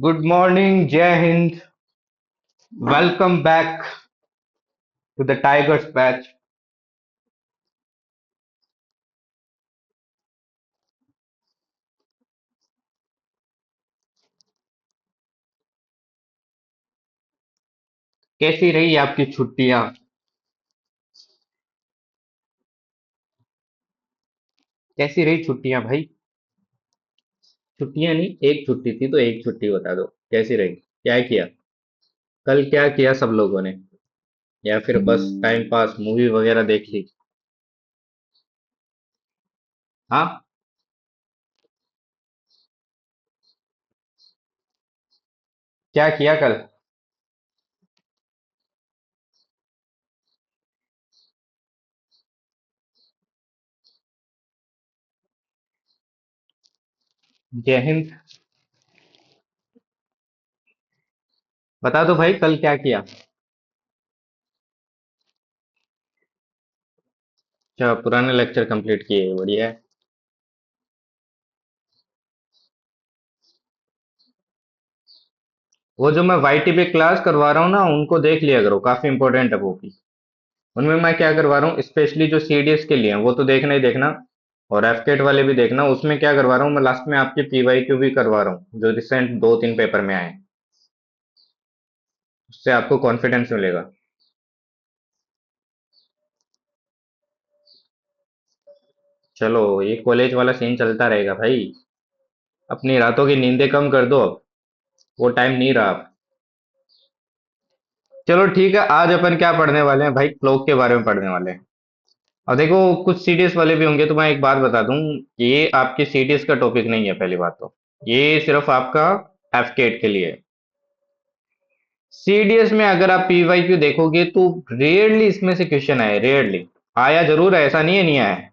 Good morning, Jai Hind. Welcome back to the Tigers patch. कैसी रही आपकी छुट्टियां? कैसी रही छुट्टियां भाई? छुट्टियां नहीं, एक छुट्टी थी तो एक छुट्टी बता दो कैसी रही, क्या किया? कल क्या किया सब लोगों ने? या फिर बस टाइम पास मूवी वगैरह देख ली? हाँ, क्या किया कल? जय हिंद। बता दो भाई, कल क्या किया? अच्छा, पुराने लेक्चर कंप्लीट किए, बढ़िया है। वो जो मैं वाईटी पे क्लास करवा रहा हूँ ना, उनको देख लिया करो, काफी इंपॉर्टेंट है वो भी। उनमें मैं क्या करवा रहा हूँ, स्पेशली जो सीडीएस के लिए हैं, वो तो देखना ही देखना। और एफकेट वाले भी देखना, उसमें क्या करवा रहा हूँ मैं, लास्ट में आपके पीवाईक्यू भी करवा रहा हूँ, जो रिसेंट दो तीन पेपर में आए हैं। उससे आपको कॉन्फिडेंस मिलेगा। चलो, ये कॉलेज वाला सीन चलता रहेगा भाई। अपनी रातों की नींदें कम कर दो अब। वो टाइम नहीं रहा अब। चलो ठीक है, आज अपन क्या पढ़ने वाले हैं भाई, क्लॉक के बारे में पढ़ने वाले हैं। अब देखो, कुछ सीडीएस वाले भी होंगे तो मैं एक बात बता दूं। ये आपके सीडीएस का टॉपिक नहीं है, पहली बात तो। ये सिर्फ आपका एफकेट के लिए है। सीडीएस में अगर आप पीवाईक्यू देखोगे तो रेयरली इसमें से क्वेश्चन आए, रेयरली। आया जरूर है, ऐसा नहीं है, नहीं आया है।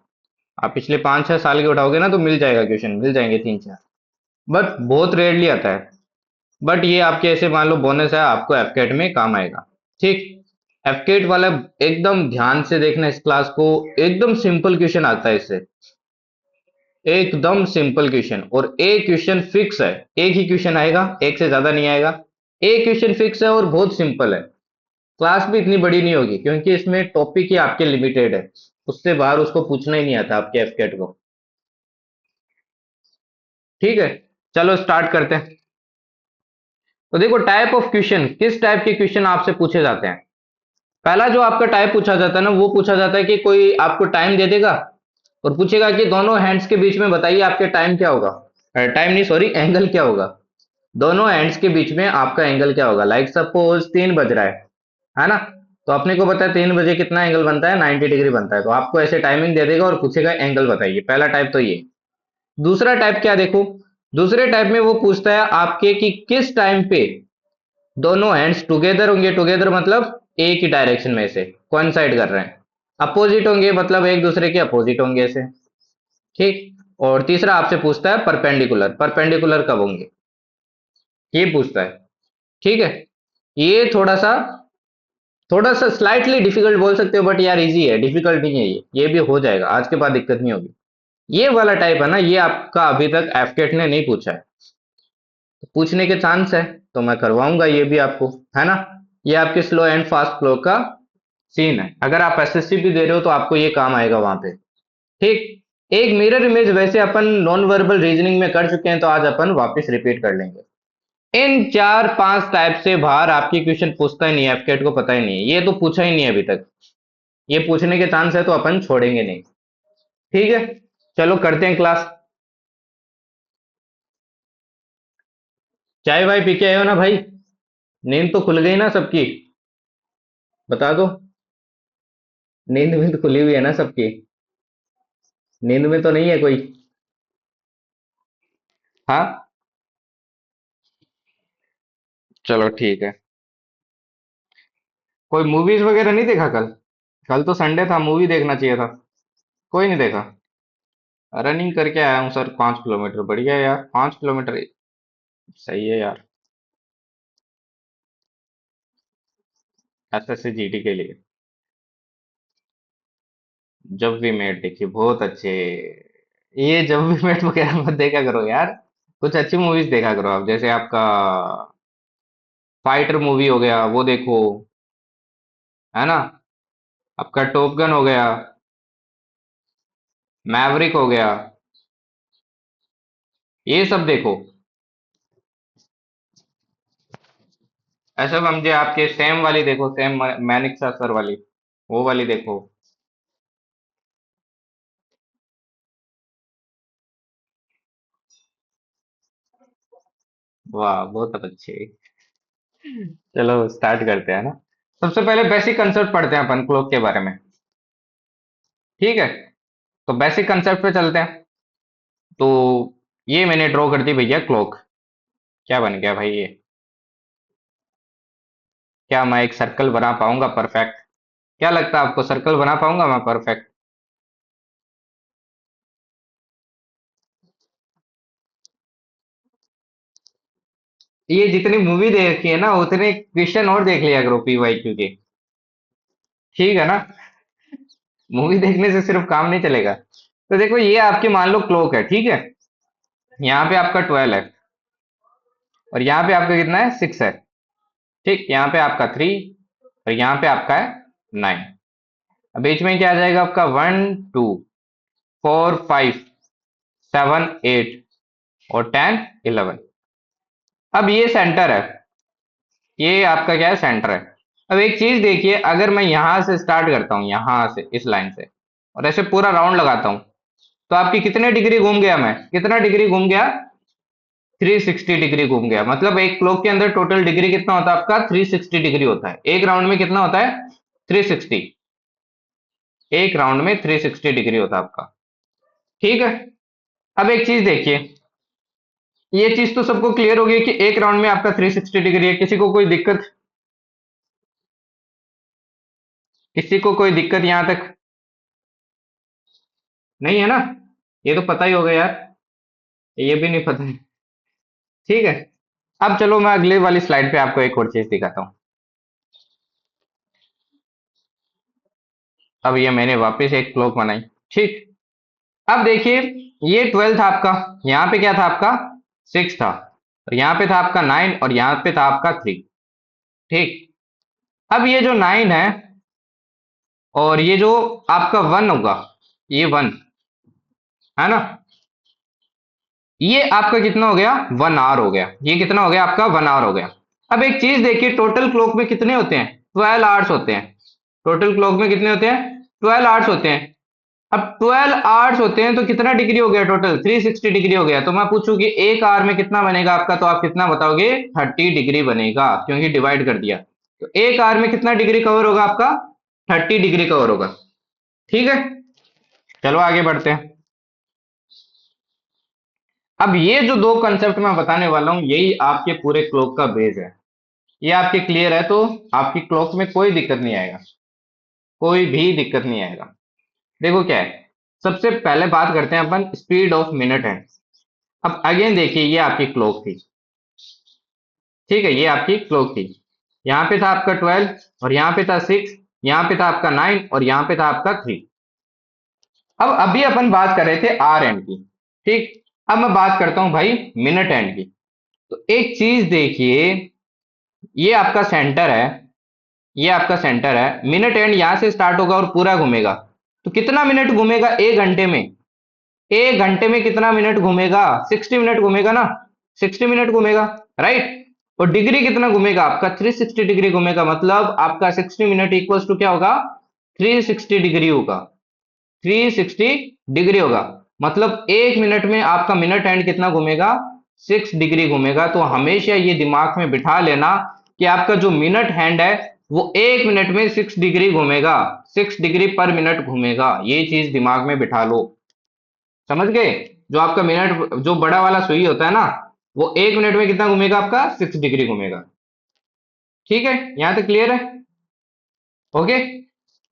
आप पिछले 5-6 साल के उठाओगे ना तो मिल जाएगा, क्वेश्चन मिल जाएंगे 3-4। बट बहुत रेयरली आता है। बट ये आपके ऐसे मान लो बोनस है, आपको एफकेट में काम आएगा। ठीक। एफकेट वाला एकदम ध्यान से देखना इस क्लास को। एकदम सिंपल क्वेश्चन आता है इससे। एकदम सिंपल क्वेश्चन, और एक क्वेश्चन फिक्स है। एक ही क्वेश्चन आएगा, एक से ज्यादा नहीं आएगा। एक क्वेश्चन फिक्स है और बहुत सिंपल है। क्लास भी इतनी बड़ी नहीं होगी क्योंकि इसमें टॉपिक ही आपके लिमिटेड है। उससे बाहर उसको पूछना ही नहीं आता आपके एफकेट को। ठीक है। चलो स्टार्ट करते हैं। तो देखो, टाइप ऑफ क्वेश्चन, किस टाइप के क्वेश्चन आपसे पूछे जाते हैं। पहला जो आपका टाइप पूछा जाता है ना, वो पूछा जाता है कि कोई आपको टाइम दे देगा और पूछेगा कि दोनों हैंड्स के बीच में बताइए आपके टाइम क्या होगा। टाइम नहीं, सॉरी, एंगल क्या होगा। दोनों हैंड्स के बीच में आपका एंगल क्या होगा, लाइक सपोज 3 बज रहा है ना। तो अपने को पता है 3 बजे कितना एंगल बनता है, 90 डिग्री बनता है। तो आपको ऐसे टाइमिंग दे देगा और पूछेगा एंगल बताइए, पहला टाइप तो ये। दूसरा टाइप क्या देखो। दूसरे टाइप में वो पूछता है आपके कि किस टाइम पे दोनों हैंड्स टुगेदर होंगे। टुगेदर मतलब एक ही डायरेक्शन में से कोइंसाइड कर रहे हैं। अपोजिट होंगे मतलब एक दूसरे के अपोजिट होंगे ऐसे। ठीक। और तीसरा आपसे पूछता है परपेंडिकुलर, परपेंडिकुलर कब होंगे, ये पूछता है। ठीक है। ये थोड़ा सा स्लाइटली डिफिकल्ट बोल सकते हो, बट यार इजी है, डिफिकल्ट नहीं है ये भी हो जाएगा, आज के बाद दिक्कत नहीं होगी। ये वाला टाइप है ना, ये आपका अभी तक एफकेट ने नहीं पूछा है। तो पूछने के चांस है, तो मैं करवाऊंगा ये भी आपको, है ना। ये आपके स्लो एंड फास्ट फ्लो का सीन है। अगर आप एसएससी भी दे रहे हो तो आपको ये काम आएगा वहां पे। ठीक। एक मिरर इमेज वैसे अपन नॉन वर्बल रीजनिंग में कर चुके हैं, तो आज अपन वापस रिपीट कर लेंगे। इन 4-5 टाइप से बाहर आपकी क्वेश्चन पूछता ही नहीं है, एफकेट को पता ही नहीं है, ये तो पूछा ही नहीं है अभी तक। ये पूछने के चांस है तो अपन छोड़ेंगे नहीं। ठीक है। चलो करते हैं क्लास। चाय वाय पी के आए हो ना भाई? नींद तो खुल गई ना सबकी? बता दो। नींद में तो खुली हुई है ना सबकी? नींद में तो नहीं है कोई? हाँ। चलो ठीक है। कोई मूवीज वगैरह नहीं देखा कल? कल तो संडे था, मूवी देखना चाहिए था। कोई नहीं देखा? रनिंग करके आया हूँ सर, 5 किलोमीटर, बढ़िया है यार, 5 किलोमीटर। सही है यार। एसएससी जीडी के लिए। जब भी मेट देखी, बहुत अच्छे। ये जब भी मेट वगैरह मत देखा करो यार। कुछ अच्छी मूवीज देखा करो आप, जैसे आपका फाइटर मूवी हो गया वो देखो, है ना। आपका टॉप गन हो गया, मैवरिक हो गया, ये सब देखो। ऐसा समझे आपके सेम वाली देखो, सेम मैनिक सर वाली, वो वाली देखो। वाह बहुत अच्छी। चलो स्टार्ट करते हैं ना। सबसे पहले बेसिक कंसेप्ट पढ़ते हैं अपन क्लॉक के बारे में। ठीक है, तो बेसिक कंसेप्ट पे चलते हैं। तो ये मैंने ड्रॉ कर दी भैया क्लॉक। क्या बन गया भाई ये? क्या मैं एक सर्कल बना पाऊंगा परफेक्ट? क्या लगता है आपको, सर्कल बना पाऊंगा मैं परफेक्ट? ये जितनी मूवी देखी है ना उतने क्वेश्चन और देख लिया करो PYQ के। ठीक है ना। मूवी देखने से सिर्फ काम नहीं चलेगा। तो देखो ये आपकी मान लो क्लॉक है, ठीक है। यहाँ पे आपका 12 है, और यहाँ पे आपका कितना है, 6 है। ठीक, यहाँ पे आपका 3, और यहाँ पे आपका है 9। अब बीच में क्या आ जाएगा आपका, 1 2 4 5 7 8 और 10 11। अब ये सेंटर है, ये आपका क्या है, सेंटर है। अब एक चीज देखिए, अगर मैं यहां से स्टार्ट करता हूं, यहां से इस लाइन से, और ऐसे पूरा राउंड लगाता हूं, तो आपकी कितने डिग्री घूम गया, मैं कितना डिग्री घूम गया, 360 डिग्री घूम गया। मतलब एक क्लॉक के अंदर टोटल डिग्री कितना होता है आपका, 360 डिग्री होता है। एक राउंड में कितना होता है, 360। एक राउंड में 360 डिग्री होता है आपका। ठीक है। अब एक चीज देखिए, ये चीज तो सबको क्लियर हो गई कि एक राउंड में आपका 360 डिग्री है। किसी को कोई दिक्कत? किसी को कोई दिक्कत यहां तक? नहीं है ना। ये तो पता ही होगा यार, ये भी नहीं पता है। ठीक है। अब चलो मैं अगले वाली स्लाइड पे आपको एक और चीज दिखाता हूँ। अब ये मैंने वापस एक क्लॉक बनाई। ठीक। अब देखिए, ये 12 था आपका, यहाँ पे क्या था आपका, 6 था, और यहाँ पे था आपका 9, और यहाँ पे था आपका 3। ठीक। अब ये जो 9 है, और ये जो आपका 1 होगा, ये 1 है ना, ये आपका कितना हो गया, 1 आवर हो गया। ये कितना हो गया आपका, 1 आवर हो गया। अब एक चीज देखिए, टोटल क्लॉक में कितने होते हैं, 12 आवर्स होते हैं। टोटल क्लॉक में कितने होते हैं, 12 आवर्स होते हैं। अब 12 आवर्स होते हैं तो कितना डिग्री हो गया टोटल, 360 डिग्री हो गया। तो मैं पूछूं कि एक आवर में कितना बनेगा आपका, तो आप कितना बताओगे, 30 डिग्री बनेगा, क्योंकि डिवाइड कर दिया। तो एक आवर में कितना डिग्री कवर होगा आपका, 30 डिग्री कवर होगा। ठीक है। चलो आगे बढ़ते हैं। अब ये जो दो कंसेप्ट मैं बताने वाला हूं, यही आपके पूरे क्लॉक का बेस है। ये आपके क्लियर है तो आपकी क्लॉक में कोई दिक्कत नहीं आएगा, कोई भी दिक्कत नहीं आएगा। देखो क्या है, सबसे पहले बात करते हैं अपन स्पीड ऑफ मिनट है। अब अगेन देखिए, ये आपकी क्लॉक थी। ठीक है, ये आपकी क्लॉक थी। यहाँ पे था आपका 12, और यहाँ पे था 6, यहाँ पे था आपका 9, और यहाँ पे था आपका 3। अब अभी अपन बात कर रहे थे आर एंड की। ठीक। अब मैं बात करता हूं भाई मिनट एंड की। तो एक चीज देखिए, ये आपका सेंटर है, ये आपका सेंटर है। मिनट एंड यहां से स्टार्ट होगा और पूरा घूमेगा। तो कितना मिनट घूमेगा एक घंटे में, एक घंटे में कितना मिनट घूमेगा, 60 मिनट घूमेगा ना, 60 मिनट घूमेगा, राइट। और डिग्री कितना घूमेगा आपका, 360 डिग्री घूमेगा। मतलब आपका 60 मिनट इक्वल्स टू क्या होगा, 360 डिग्री होगा, 360 डिग्री होगा। मतलब एक मिनट में आपका मिनट एंड कितना घूमेगा, 6 डिग्री घूमेगा। तो हमेशा ये दिमाग में बिठा लेना कि आपका जो मिनट हैंड है वो एक मिनट में 6 डिग्री घूमेगा, 6 डिग्री पर मिनट घूमेगा। ये चीज दिमाग में बिठा लो। समझ गए? जो आपका मिनट, जो बड़ा वाला सुई होता है ना, वो एक मिनट में कितना घूमेगा आपका, 6 डिग्री घूमेगा। ठीक है, यहां तक क्लियर है? ओके।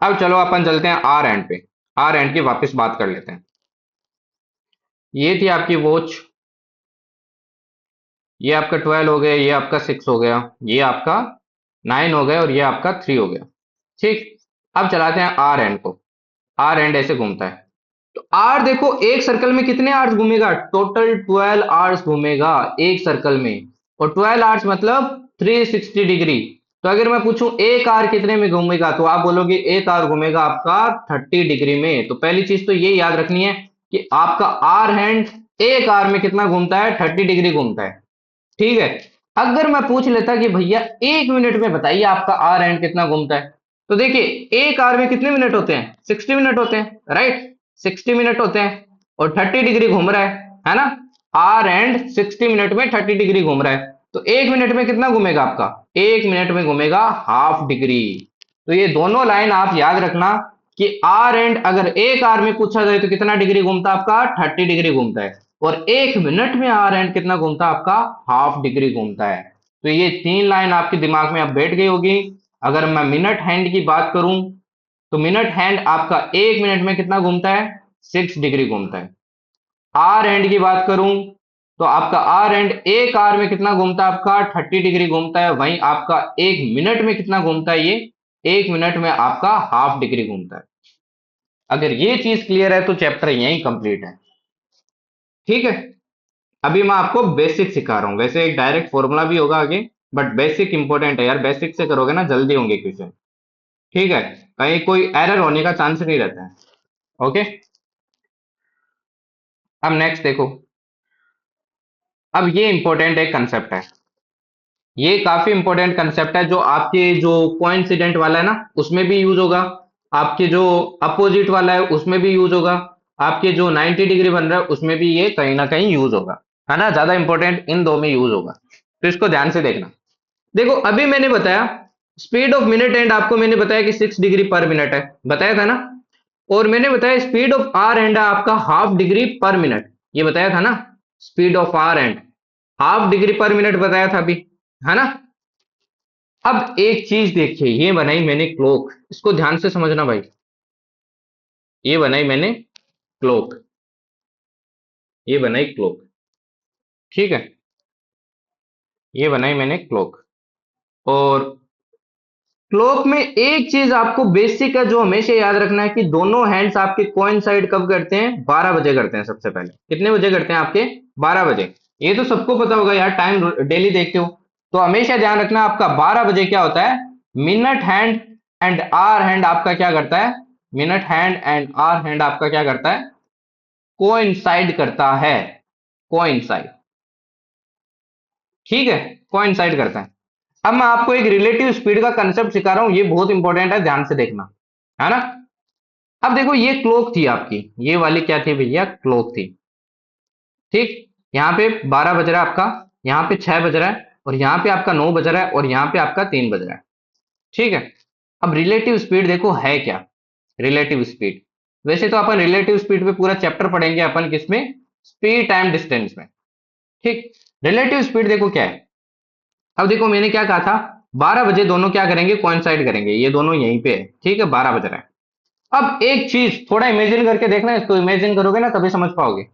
अब चलो अपन चलते हैं आर एंड पे। आर एंड की वापस बात कर लेते हैं। ये थी आपकी वॉच, ये आपका 12 हो गया, ये आपका 6 हो गया, ये आपका 9 हो गया, और ये आपका 3 हो गया। ठीक। अब चलाते हैं आर एंड को। आर एंड ऐसे घूमता है। तो आर देखो एक सर्कल में कितने आवर्स घूमेगा, टोटल 12 आवर्स घूमेगा एक सर्कल में, और 12 आवर्स मतलब 360 डिग्री। तो अगर मैं पूछूं एक आर कितने में घूमेगा, तो आप बोलोगे एक आर घूमेगा आपका 30 डिग्री में। तो पहली चीज तो ये याद रखनी है कि आपका आर हैंड एक आर में कितना घूमता है, 30 डिग्री घूमता है। ठीक है। अगर मैं पूछ लेता कि भैया 1 मिनट में बताइए आपका आर एंड कितना घूमता है, तो देखिए एक आर में कितने मिनट होते हैं, 60 मिनट होते हैं, राइट। 60 मिनट होते हैं और 30 डिग्री घूम रहा है ना। आर एंड 60 मिनट में 30 डिग्री घूम रहा है, तो 1 मिनट में कितना घूमेगा आपका, 1 मिनट में घूमेगा हाफ डिग्री। तो ये दोनों लाइन आप याद रखना कि आर एंड अगर एक आर में पूछा जाए तो कितना डिग्री घूमता है आपका, 30 डिग्री घूमता है। और 1 मिनट में आर एंड कितना घूमता है आपका, हाफ डिग्री घूमता है। तो ये तीन लाइन आपके दिमाग में अब बैठ गई होगी। अगर मैं मिनट हैंड की बात करूं, तो मिनट हैंड आपका 1 मिनट में कितना घूमता है, 6 डिग्री घूमता है। आर एंड की बात करूं, तो आपका आर एंड एक आर में कितना घूमता है आपका, 30 डिग्री घूमता है। वहीं आपका 1 मिनट में कितना घूमता है, ये 1 मिनट में आपका हाफ डिग्री घूमता है। अगर ये चीज क्लियर है तो चैप्टर यहीं कंप्लीट है। ठीक है। अभी मैं आपको बेसिक सिखा रहा हूँ, वैसे एक डायरेक्ट फॉर्मूला भी होगा आगे, बट बेसिक इंपॉर्टेंट है यार, बेसिक से करोगे ना जल्दी होंगे क्वेश्चन। ठीक है। कहीं कोई एरर होने का चांस नहीं रहता है। ओके। अब नेक्स्ट देखो, अब ये इंपॉर्टेंट एक कंसेप्ट है, ये काफी इंपॉर्टेंट कंसेप्ट है, जो आपके जो कोइंसिडेंट वाला है ना उसमें भी यूज होगा, आपके जो अपोजिट वाला है उसमें भी यूज होगा, आपके जो 90 डिग्री बन रहा है उसमें भी ये कहीं ना कहीं यूज होगा, है ना। ज्यादा इंपॉर्टेंट इन दो में यूज होगा, तो इसको ध्यान से देखना। देखो अभी मैंने बताया स्पीड ऑफ मिनट एंड, आपको मैंने बताया कि 6 डिग्री पर मिनट है, बताया था ना। और मैंने बताया स्पीड ऑफ आर एंड आपका हाफ डिग्री पर मिनट, ये बताया था ना। Speed of hour hand half degree per minute बताया था अभी, है ना। अब एक चीज देखिए, ये बनाई मैंने क्लॉक, इसको ध्यान से समझना भाई। ये बनाई मैंने क्लॉक, ये बनाई क्लॉक। ठीक है। ये बनाई मैंने क्लॉक। और क्लॉक में एक चीज आपको बेसिक है जो हमेशा याद रखना है कि दोनों हैंड्स आपके कोइंसाइड कब करते हैं, 12 बजे करते हैं। सबसे पहले कितने बजे करते हैं आपके, 12 बजे। ये तो सबको पता होगा यार, टाइम डेली देखते हो। तो हमेशा ध्यान रखना आपका 12 बजे क्या होता है, minute hand and hour hand आपका क्या करता है, minute hand and hour hand आपका क्या करता है, कोइंसाइड करता है, कोइंसाइड। ठीक है, कोइंसाइड करता है। अब मैं आपको एक रिलेटिव स्पीड का कंसेप्ट सिखा रहा हूं, ये बहुत इंपॉर्टेंट है, ध्यान से देखना, है ना। अब देखो ये क्लॉक थी आपकी, ये वाली क्या थी भैया, क्लॉक थी। ठीक। यहाँ पे 12 बज रहा है आपका, यहाँ पे 6 बज रहा है, और यहाँ पे आपका 9 बज रहा है, और यहाँ पे आपका 3 बज रहा है। ठीक है। अब रिलेटिव स्पीड देखो है क्या, रिलेटिव स्पीड। वैसे तो अपन रिलेटिव स्पीड पे पूरा चैप्टर पढ़ेंगे अपन, किसमें, स्पीड टाइम डिस्टेंस में। ठीक। रिलेटिव स्पीड देखो क्या है। अब देखो मैंने क्या कहा था, 12 बजे दोनों क्या करेंगे, कोइंसाइड करेंगे, ये दोनों यहीं पे है। ठीक है, 12 बज रहा है। अब एक चीज थोड़ा इमेजिन करके देखना, इसको इमेजिन करोगे ना तभी समझ पाओगे।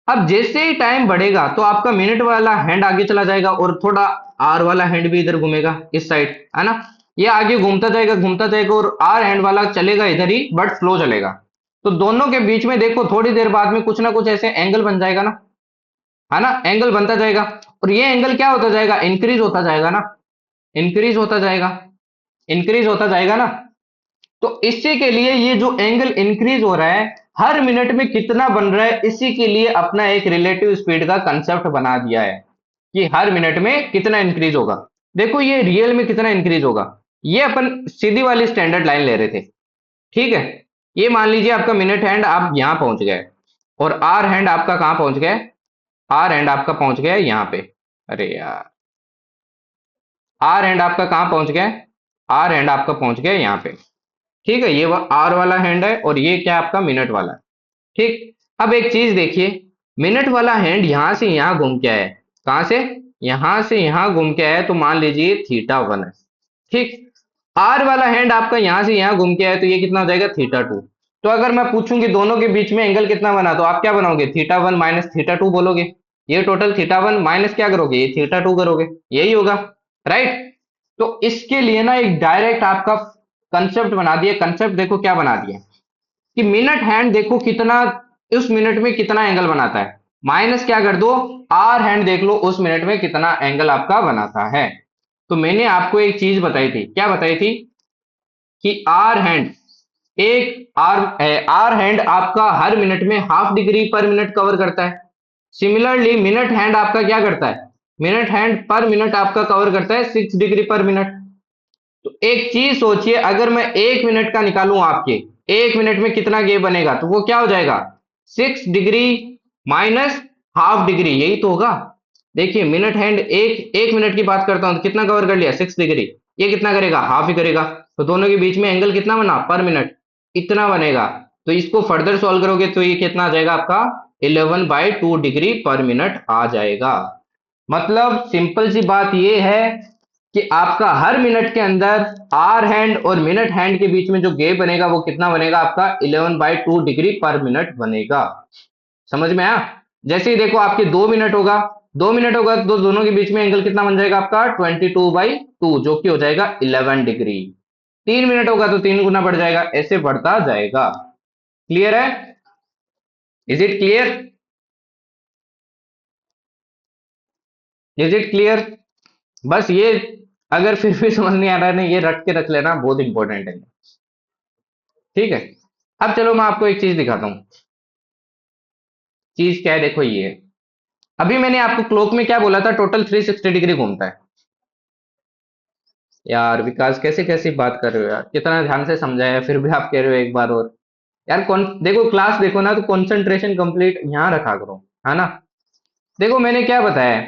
अब जैसे ही टाइम बढ़ेगा तो आपका मिनट वाला हैंड आगे चला जाएगा, और थोड़ा आर वाला हैंड भी इधर घूमेगा इस साइड, है ना। ये आगे घूमता जाएगा, और आर हैंड वाला चलेगा इधर ही बट स्लो चलेगा। तो दोनों के बीच में देखो थोड़ी देर बाद में कुछ ना कुछ ऐसे एंगल बन जाएगा ना, है ना, एंगल बनता जाएगा। और ये एंगल क्या होता जाएगा, इंक्रीज होता जाएगा ना, इंक्रीज होता जाएगा, इंक्रीज होता जाएगा ना। तो इसी के लिए ये जो एंगल इंक्रीज हो रहा है हर मिनट में कितना बन रहा है, इसी के लिए अपना एक रिलेटिव स्पीड का कंसेप्ट बना दिया है कि हर मिनट में कितना इंक्रीज होगा। देखो ये रियल में कितना इंक्रीज होगा, ये अपन सीधी वाली स्टैंडर्ड लाइन ले रहे थे। ठीक है। ये मान लीजिए आपका मिनट हैंड आप यहां पहुंच गए, और आर हैंड आपका कहां पहुंच गया, आर हैंड आपका पहुंच गया यहां पे। अरे यार, आर हैंड आपका कहां पहुंच गया, आर हैंड आपका पहुंच गया यहां पे। ठीक है, ये आर वाला हैंड है, और ये क्या आपका मिनट वाला है। ठीक। अब एक चीज देखिए, मिनट वाला हैंड यहां से यहां घूम के आया है, कहां से, यहां से यहां घूम के आया है, तो मान लीजिए θ1 है। ठीक। आर वाला हैंड आपका यहां से यहां घूम के आया है, तो ये कितना हो जाएगा, θ2। तो अगर मैं पूछूं कि दोनों के बीच में एंगल कितना बना, तो आप क्या बनाओगे, θ1 माइनस θ2 बोलोगे। ये टोटल θ1 माइनस क्या करोगे, ये θ2 करोगे, यही होगा, राइट। तो इसके लिए ना एक डायरेक्ट आपका कंसेप्ट बना दिया, कंसेप्ट देखो क्या बना दिया कि मिनट हैंड देखो कितना उस मिनट में कितना एंगल बनाता है, माइनस क्या कर दो, आर हैंड देख लो उस मिनट में कितना एंगल आपका बनाता है। तो मैंने आपको एक चीज बताई थी, क्या बताई थी, कि आर हैंड, एक आर हैंड आपका हर मिनट में half degree per minute cover करता है। सिमिलरली मिनट हैंड आपका क्या करता है, मिनट हैंड पर मिनट आपका कवर करता है 6 डिग्री पर मिनट। तो एक चीज सोचिए, अगर मैं 1 मिनट का निकालूं आपके, 1 मिनट में कितना गैप बनेगा, तो वो क्या हो जाएगा, 6 डिग्री माइनस हाफ डिग्री, यही तो होगा। देखिए मिनट हैंड, एक एक मिनट की बात करता हूं तो कितना कवर कर लिया, 6 डिग्री, ये कितना करेगा, हाफ ही करेगा। तो दोनों के बीच में एंगल कितना बना पर मिनट, इतना बनेगा। तो इसको फर्दर सॉल्व करोगे तो ये कितना आ जाएगा आपका, 11/2 डिग्री पर मिनट आ जाएगा। मतलब सिंपल सी बात ये है कि आपका हर मिनट के अंदर आर हैंड और मिनट हैंड के बीच में जो गैप बनेगा वो कितना बनेगा आपका, 11/2 डिग्री पर मिनट बनेगा। समझ में आया। जैसे ही देखो आपके 2 मिनट होगा, 2 मिनट होगा तो दोनों के बीच में एंगल कितना बन जाएगा आपका, 22/2, जो कि हो जाएगा 11 डिग्री। 3 मिनट होगा तो 3 गुना बढ़ जाएगा, ऐसे बढ़ता जाएगा। क्लियर है, is it clear, is it clear. बस ये, अगर फिर भी समझ नहीं आ रहा है ना, ये रट के रख लेना, बहुत इंपॉर्टेंट है। ठीक है, अब चलो मैं आपको एक चीज दिखाता हूं। चीज क्या है, देखो ये है। अभी मैंने आपको क्लॉक में क्या बोला था, टोटल 360 डिग्री घूमता है। यार विकास कैसे कैसी बात कर रहे हो यार, कितना ध्यान से समझाया फिर भी आप कह रहे हो एक बार और। यार कौन, देखो क्लास देखो ना, तो कंसंट्रेशन कंप्लीट यहाँ रखा करो, है ना। देखो मैंने क्या बताया है,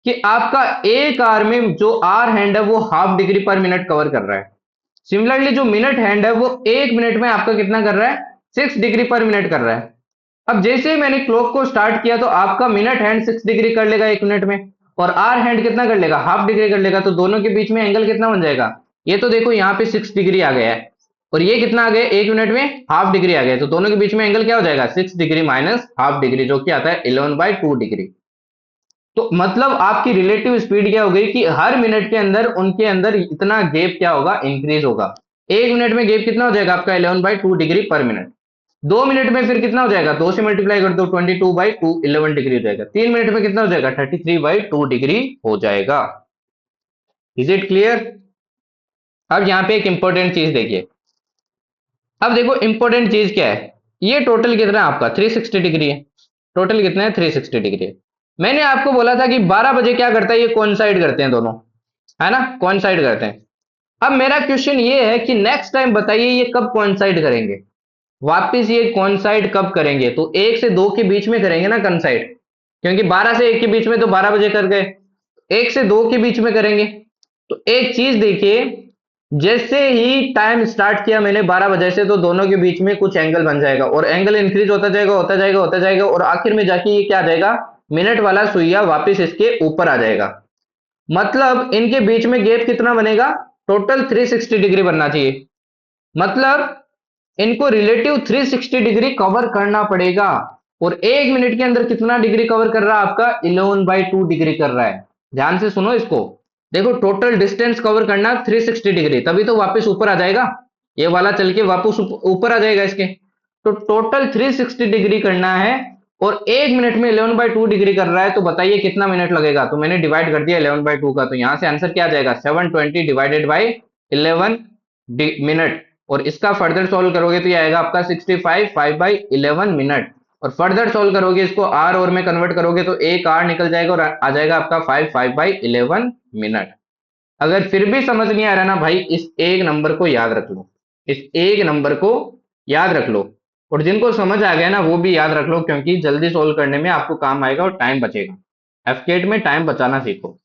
कि आपका एक आर में जो आर हैंड है वो half degree per minute cover कर रहा है। सिमिलरली जो मिनट हैंड है वो 1 मिनट में आपका कितना कर रहा है, 6 डिग्री पर मिनट कर रहा है। अब जैसे ही मैंने क्लॉक को स्टार्ट किया तो आपका मिनट हैंड 6 डिग्री कर लेगा 1 मिनट में, और आर हैंड कितना कर लेगा, हाफ डिग्री कर लेगा। तो दोनों के बीच में एंगल कितना बन जाएगा, ये तो देखो यहाँ पे 6 डिग्री आ गया है, और ये कितना आ गया, 1 मिनट में हाफ डिग्री आ गया। तो दोनों के बीच में एंगल क्या हो जाएगा, 6 डिग्री माइनस हाफ डिग्री, जो कि आता है 11/2 डिग्री। तो मतलब आपकी रिलेटिव स्पीड क्या हो गई, कि हर मिनट के अंदर उनके अंदर इतना गैप क्या होगा, इंक्रीज होगा। 1 मिनट में गैप कितना हो जाएगा आपका, 11/2 डिग्री पर मिनट। 2 मिनट में फिर कितना हो जाएगा, 2 से मल्टीप्लाई कर दो, 22/2, 11 डिग्री हो जाएगा। 3 मिनट में कितना हो जाएगा, 33/2 डिग्री हो जाएगा। Is it clear. अब यहाँ पे एक इंपॉर्टेंट चीज देखिए। अब देखो इंपॉर्टेंट चीज क्या है, ये टोटल कितना है आपका, 360 डिग्री है। टोटल कितना है, 360 डिग्री है। मैंने आपको बोला था कि 12 बजे क्या करता है, ये कोइंसाइड करते हैं दोनों, है ना, कोइंसाइड करते हैं। अब मेरा क्वेश्चन ये है कि नेक्स्ट टाइम बताइए ये कब कोइंसाइड करेंगे, वापिस ये कोइंसाइड कब करेंगे। तो 1 से 2 के बीच में करेंगे ना कोइंसाइड, क्योंकि 12 से 1 के बीच में तो 12 बजे कर गए, 1 से 2 के बीच में करेंगे। तो एक चीज देखिए, जैसे ही टाइम स्टार्ट किया मैंने 12 बजे से, तो दोनों के बीच में कुछ एंगल बन जाएगा, और एंगल इंक्रीज होता जाएगा, होता जाएगा, होता जाएगा, और आखिर में जाके ये क्या आ जाएगा, मिनट वाला सुइया वापस इसके ऊपर आ जाएगा। मतलब इनके बीच में गैप कितना बनेगा, टोटल 360 डिग्री बनना चाहिए। मतलब इनको रिलेटिव 360 डिग्री कवर करना पड़ेगा। और 1 मिनट के अंदर कितना डिग्री कवर कर रहा है आपका, 11/2 डिग्री कर रहा है। ध्यान से सुनो इसको, देखो टोटल डिस्टेंस कवर करना 360 डिग्री, तभी तो वापस ऊपर आ जाएगा, ये वाला चल के वापस ऊपर आ जाएगा इसके। तो टोटल 360 डिग्री करना है, और 1 मिनट में 11/2 डिग्री कर रहा है। तो बताइए कितना मिनट लगेगा। तो मैंने डिवाइड कर दिया 11/2 का, तो यहां से आंसर क्या आ जाएगा, 720 डिवाइडेड बाई 11 मिनट। और इसका फर्दर सॉल्व करोगे तो ये आएगा आपका 65, 5/11 मिनट। और फर्दर सॉल्व करोगे इसको आर और में कन्वर्ट करोगे तो एक आर निकल जाएगा, और आ जाएगा आपका 5/11 मिनट। अगर फिर भी समझ नहीं आ रहा ना भाई, इस एक नंबर को याद रख लो, इस एक नंबर को याद रख लो। और जिनको समझ आ गया ना वो भी याद रख लो, क्योंकि जल्दी सोल्व करने में आपको काम आएगा और टाइम बचेगा। एफकेट में टाइम बचाना सीखो।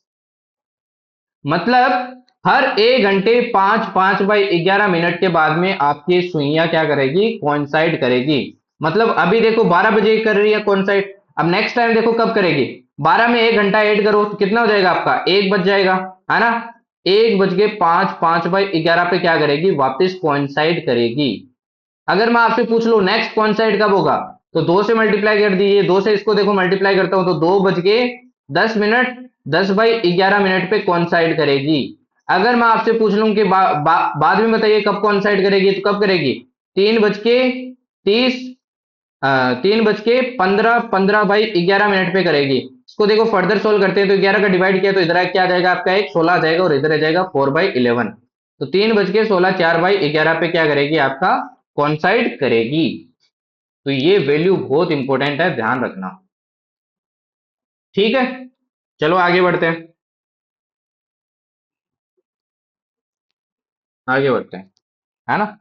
मतलब हर 1 घंटे 5/11 मिनट के बाद में आपकी सुइयां क्या करेगी, कोइंसाइड करेगी। मतलब अभी देखो 12 बजे कर रही है कोइंसाइड, अब नेक्स्ट टाइम देखो कब करेगी, 12 में 1 घंटा ऐड करो तो कितना हो जाएगा आपका, 1 बज जाएगा, है ना। 1 बज के 5, 5/11 पे क्या करेगी, वापस कोइंसाइड करेगी। अगर मैं आपसे पूछ लूं नेक्स्ट कोइंसाइड कब होगा, तो 2 से मल्टीप्लाई कर दीजिए, 2 से इसको देखो मल्टीप्लाई करता हूं तो 2 बज के 10 मिनट, 10/11 मिनट पे कोइंसाइड करेगी। अगर मैं आपसे पूछ लूं कि बाद में बताइए कब कोइंसाइड करेगी, तो कब करेगी, 3 बज के 30 3:15 15/11 पे करेगी। इसको देखो फर्दर सोल्व करते हैं, तो 11 का डिवाइड किया तो इधर क्या आ जाएगा आपका, एक 16 आ जाएगा और इधर आ जाएगा 4/11। तो 3:16 4/11 पे क्या करेगी आपका, कॉन्साइड करेगी। तो ये वैल्यू बहुत इंपॉर्टेंट है, ध्यान रखना। ठीक है, चलो आगे बढ़ते हैं, आगे बढ़ते हैं, है ना।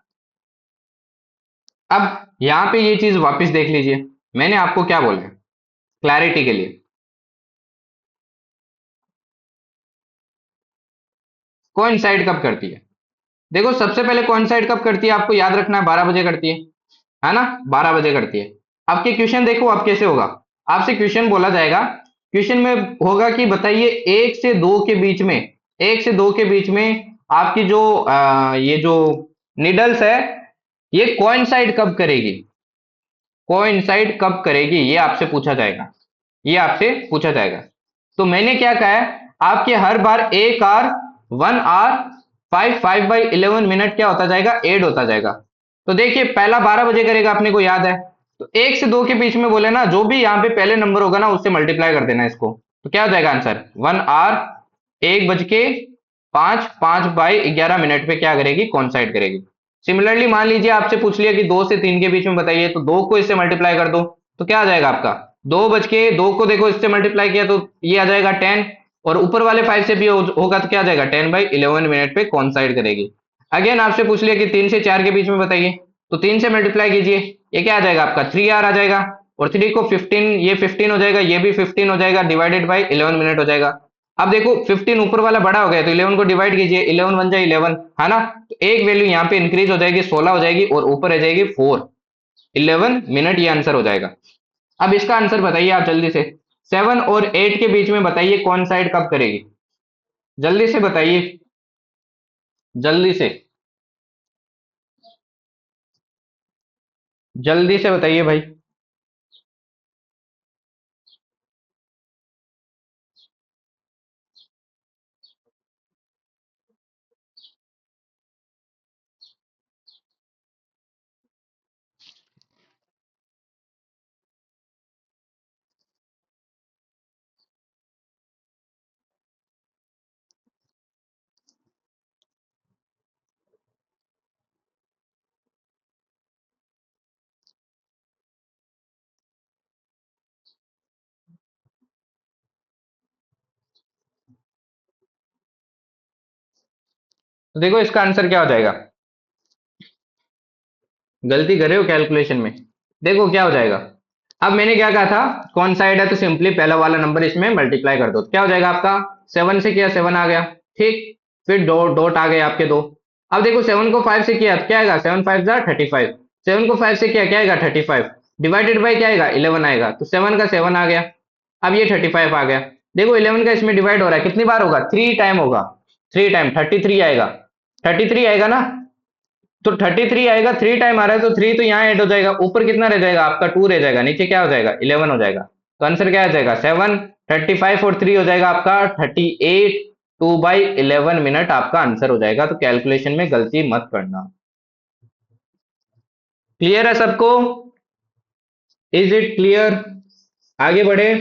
अब यहाँ पे ये चीज वापस देख लीजिए, मैंने आपको क्या बोला है क्लैरिटी के लिए। कोइंसाइड कब करती है, देखो सबसे पहले कोइंसाइड कब करती है आपको याद रखना है, 12 बजे करती है ना, 12 बजे करती है। आपके क्वेश्चन देखो अब कैसे होगा, आपसे क्वेश्चन बोला जाएगा, क्वेश्चन में होगा कि बताइए 1 से 2 के बीच में आपकी जो ये जो निडल्स है ये कोइंसाइड कब करेगी, कोइंसाइड कब करेगी ये आपसे पूछा जाएगा, ये आपसे पूछा जाएगा। तो मैंने क्या कहा है, आपके हर बार 1 आवर 1 आवर 5/11 मिनट क्या होता जाएगा, ऐड होता जाएगा। तो देखिए पहला 12 बजे करेगा, अपने को याद है। तो 1 से 2 के बीच में बोले ना, जो भी यहाँ पे पहले नंबर होगा ना उससे मल्टीप्लाई कर देना इसको, तो क्या हो जाएगा आंसर, 1 आवर 1 बज के 5 5/11 मिनट पे क्या करेगी, कॉन्साइड करेगी। सिमिलरली मान लीजिए आपसे पूछ लिया कि 2 से 3 के बीच में बताइए, तो 2 को इससे मल्टीप्लाई कर दो, तो क्या आ जाएगा आपका, 2 को देखो इससे मल्टीप्लाई किया तो ये आ जाएगा 10, और ऊपर वाले 5 से भी होगा तो क्या आ जाएगा, 10/11 मिनट पे कॉन्साइड करेगी। अगेन आपसे पूछ लिया कि 3 से 4 के बीच में बताइए, तो 3 से मल्टीप्लाई कीजिए, ये क्या आ जाएगा आपका, 3 आवर आ जाएगा, और 3 को 15, ये 15 हो जाएगा, ये भी 15 हो जाएगा, डिवाइडेड बाई 11 मिनट हो जाएगा। अब देखो 15 ऊपर वाला बड़ा हो गया, तो 11 को डिवाइड कीजिए, 11 बन जाए 11, है ना। तो एक वैल्यू यहाँ पे इंक्रीज हो जाएगी, 16 हो जाएगी, और ऊपर आ जाएगी 4, 11 मिनट, ये आंसर हो जाएगा। अब इसका आंसर बताइए आप जल्दी से, 7 और 8 के बीच में बताइए कौन साइड कब करेगी, जल्दी से बताइए, जल्दी से, जल्दी से बताइए भाई। तो देखो इसका आंसर क्या हो जाएगा, गलती करे हो कैलकुलेशन में, देखो क्या हो जाएगा। अब मैंने क्या कहा था, कौन साइड है, तो सिंपली पहला वाला नंबर इसमें मल्टीप्लाई कर दो, तो क्या हो जाएगा आपका, 7 से किया 7 आ गया, ठीक। फिर डॉट आ गए आपके दो। अब देखो 7 को 5 से किया तो क्या आएगा, 7 5 जा 35, 7 को 5 से किया क्या आएगा, 35, डिवाइडेड बाई क्या आएगा, 11 आएगा, तो 7 का 7 आ गया। अब ये 35 आ गया, देखो 11 का इसमें डिवाइड हो रहा है, कितनी बार होगा, 3 टाइम होगा, 3 टाइम 33 आएगा, 33 आएगा ना। तो 33 आएगा, 3 टाइम आ रहा है, तो 3 तो यहाँ ऐड हो जाएगा, ऊपर कितना रह जाएगा आपका, 2 रह जाएगा, नीचे क्या हो जाएगा, 11 हो जाएगा। तो आंसर क्या आ जाएगा, 7, 35 और 3 हो जाएगा आपका 38, 2/11 मिनट आपका आंसर हो जाएगा। तो कैलकुलेशन में गलती मत करना। क्लियर है सबको, इज इट क्लियर, आगे बढ़े,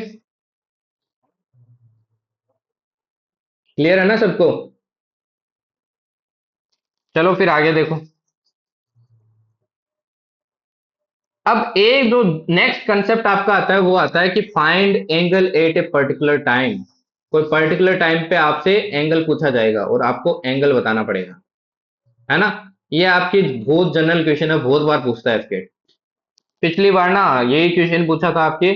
क्लियर है ना सबको। चलो फिर आगे देखो। अब एक जो नेक्स्ट कंसेप्ट आपका आता है वो आता है कि find angle at a particular time. कोई पर्टिकुलर टाइम पे आपसे एंगल पूछा जाएगा और आपको एंगल बताना पड़ेगा, है ना। ये आपकी बहुत जनरल क्वेश्चन है, बहुत बार पूछता है इसके। पिछली बार ना यही क्वेश्चन पूछा था आपके,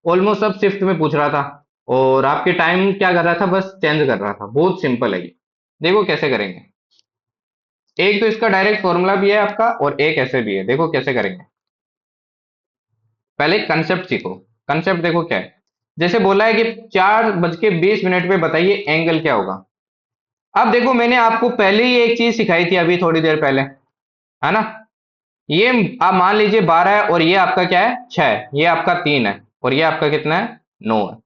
ऑलमोस्ट सब शिफ्ट में पूछ रहा था, और आपके टाइम क्या कर रहा था, बस चेंज कर रहा था। बहुत सिंपल है ये, देखो कैसे करेंगे। एक तो इसका डायरेक्ट फॉर्मूला भी है आपका, और एक ऐसे भी है, देखो कैसे करेंगे। पहले कंसेप्ट सीखो, कंसेप्ट देखो क्या है। जैसे बोला है कि 4:20 मिनट पे बताइए एंगल क्या होगा। अब देखो मैंने आपको पहले ही एक चीज सिखाई थी अभी थोड़ी देर पहले, है ना। ये आप मान लीजिए 12 है, और ये आपका क्या है, 6 है, ये आपका 3 है, और ये आपका कितना है, 9 है।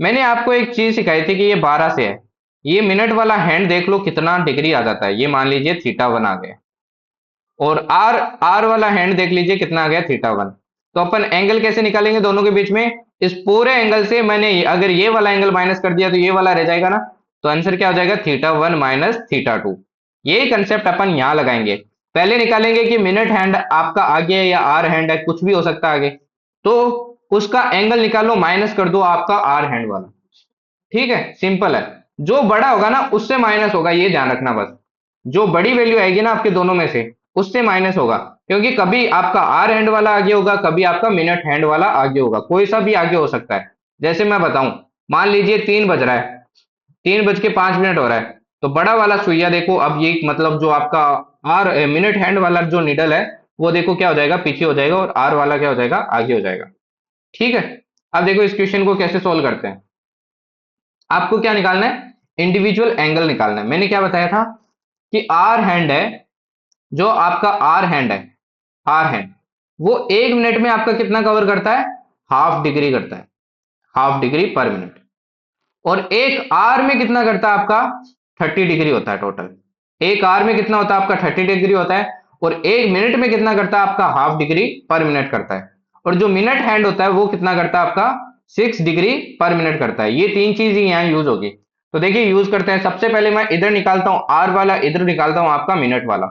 मैंने आपको एक चीज सिखाई थी कि ये 12 से है, ये मिनट वाला हैंड देख लो कितना डिग्री आ जाता है, ये मान लीजिए थीटा 1 आ गया, और आर आर वाला हैंड देख लीजिए कितना आ गया, थीटा 1। तो अपन एंगल कैसे निकालेंगे दोनों के बीच में? इस पूरे एंगल से मैंने अगर ये वाला एंगल माइनस कर दिया तो ये वाला रह जाएगा ना। तो आंसर क्या हो जाएगा? Theta 1 minus theta 2। यही कंसेप्ट अपन यहाँ लगाएंगे। पहले निकालेंगे कि मिनट हैंड आपका आगे है या आर हैंड है, कुछ भी हो सकता है आगे। तो उसका एंगल निकालो, माइनस कर दो आपका आर हैंड वाला। ठीक है, सिंपल है। जो बड़ा होगा ना उससे माइनस होगा, ये ध्यान रखना बस। जो बड़ी वैल्यू आएगी ना आपके दोनों में से, उससे माइनस होगा। क्योंकि कभी आपका आर हैंड वाला आगे होगा, कभी आपका मिनट हैंड वाला आगे होगा, कोई सा भी आगे हो सकता है। जैसे मैं बताऊं, मान लीजिए 3 बज रहा है, 3:05 हो रहा है। तो बड़ा वाला सुइया देखो, अब ये मतलब जो आपका आर मिनट हैंड वाला जो निडल है, वो देखो क्या हो जाएगा? पीछे हो जाएगा, और आर वाला क्या हो जाएगा? आगे हो जाएगा। ठीक है। अब देखो इस क्वेश्चन को कैसे सोल्व करते हैं। आपको क्या निकालना है? इंडिविजुअल एंगल निकालना है। मैंने क्या बताया था कि आर हैंड है, जो आपका आर हैंड है, आर हैंड, वो 1 मिनट में आपका कितना कवर करता है? हाफ डिग्री करता है, हाफ डिग्री पर मिनट। और एक आर में कितना करता है आपका? 30 डिग्री होता है टोटल। एक आर में कितना होता है आपका? 30 डिग्री होता है। और 1 मिनट में कितना करता है आपका? हाफ डिग्री पर मिनट करता है। और जो मिनट हैंड होता है वो कितना करता है आपका? 6 डिग्री पर मिनट करता है। ये तीन चीज ही यहाँ यूज होगी। तो देखिए यूज करते हैं। सबसे पहले मैं इधर निकालता हूं आर वाला, इधर निकालता हूं आपका मिनट वाला।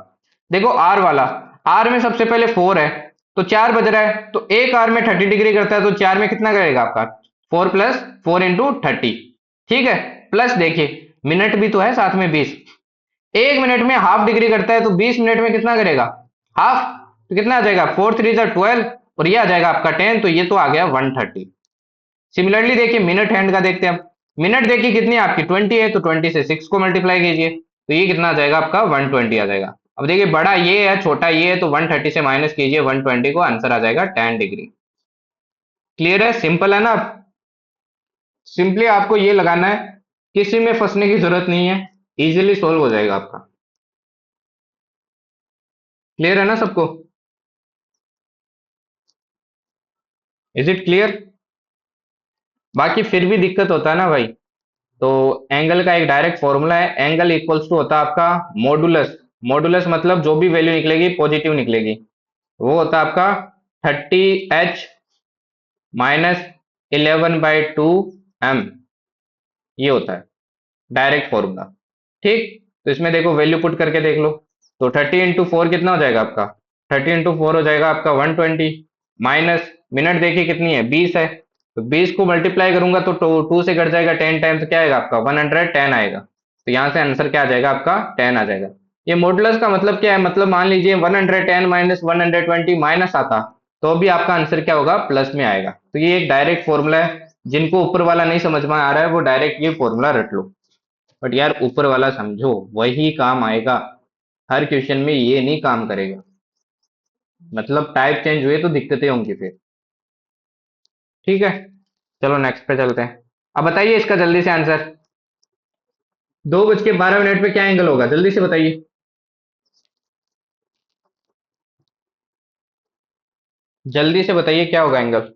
देखो आर वाला, आर में सबसे पहले 4 है, तो 4 बज रहा है, तो एक आर में 30 डिग्री करता है, तो 4 में कितना करेगा आपका? 4 + 4 × 30। ठीक है। प्लस देखिए मिनट भी तो है साथ में 20। 1 मिनट में हाफ डिग्री करता है, तो 20 मिनट में कितना करेगा? हाफ। तो कितना आ जाएगा? 4 × 3 = 12, और ये आ जाएगा आपका 10। तो ये तो आ गया 130। सिमिलरली देखिए मिनट हैंड का देखते हैं अब। मिनट देखिए कितनी है आपकी? 20 है, तो 20 से 6 को मल्टीप्लाई कीजिए, तो ये कितना आ जाएगा आपका? 120 आ जाएगा। अब देखिए बड़ा ये है, छोटा ये है, तो 130 से माइनस कीजिए 120 को, आंसर आ जाएगा 10 डिग्री। क्लियर है? सिंपल है ना? सिंपली आपको ये लगाना है, किसी में फंसने की जरूरत नहीं है, इजीली सोल्व हो जाएगा आपका। क्लियर है ना सबको? Is it clear? बाकी फिर भी दिक्कत होता है ना भाई, तो एंगल का एक डायरेक्ट फॉर्मूला है। एंगल इक्वल्स टू होता है आपका मॉडुलस। मॉडुलस मतलब जो भी वैल्यू निकलेगी पॉजिटिव निकलेगी, वो होता है आपका 30h - 11/2 m। ये होता है डायरेक्ट फॉर्मूला। ठीक। तो इसमें देखो वैल्यू पुट करके देख लो। तो 30 × 4 कितना हो जाएगा आपका? 30 × 4 हो जाएगा आपका 120। माइनस मिनट देखिए कितनी है? 20 है, तो 20 को मल्टीप्लाई करूंगा तो 2 से कट जाएगा 10 टाइम, तो क्या आएगा आपका? 110 आएगा। तो यहाँ से आंसर क्या आ जाएगा आपका? 10 आ जाएगा। ये मॉडुलस का मतलब क्या है? मतलब मान लीजिए 110 - 120 माइनस आता, तो भी आपका आंसर क्या होगा? प्लस में आएगा। तो ये एक डायरेक्ट फॉर्मूला है। जिनको ऊपर वाला नहीं समझ में आ रहा है वो डायरेक्ट ये फॉर्मूला रट लो। बट यार ऊपर वाला समझो, वही काम आएगा। हर क्वेश्चन में ये नहीं काम करेगा। मतलब टाइप चेंज हुए तो दिक्कतें होंगी फिर। ठीक है। चलो नेक्स्ट पे चलते हैं। अब बताइए इसका जल्दी से आंसर। 2:12 पे क्या एंगल होगा? जल्दी से बताइए। जल्दी से बताइए क्या होगा एंगल?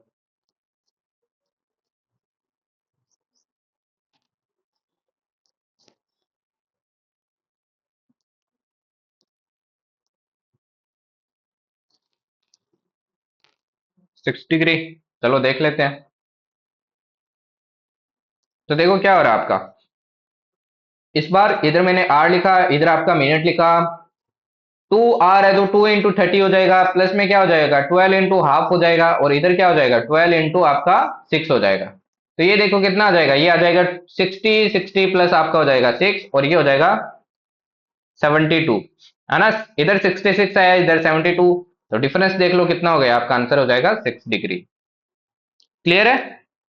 6 डिग्री। चलो देख लेते हैं। तो देखो क्या हो रहा है आपका। इस बार इधर मैंने आर लिखा, इधर आपका मिनट लिखा। 2 आर है तो 2 × 30 हो जाएगा, प्लस में क्या हो जाएगा? 12 × हाफ हो जाएगा, और इधर क्या हो जाएगा? 12 × आपका 6 हो जाएगा। तो ये देखो कितना आ जाएगा? ये आ जाएगा 60, 60 प्लस आपका हो जाएगा 6, और ये हो जाएगा 72, है ना? इधर 66 आया, इधर 72। तो डिफरेंस देख लो कितना हो गया, आपका आंसर हो जाएगा 6 डिग्री। क्लियर है?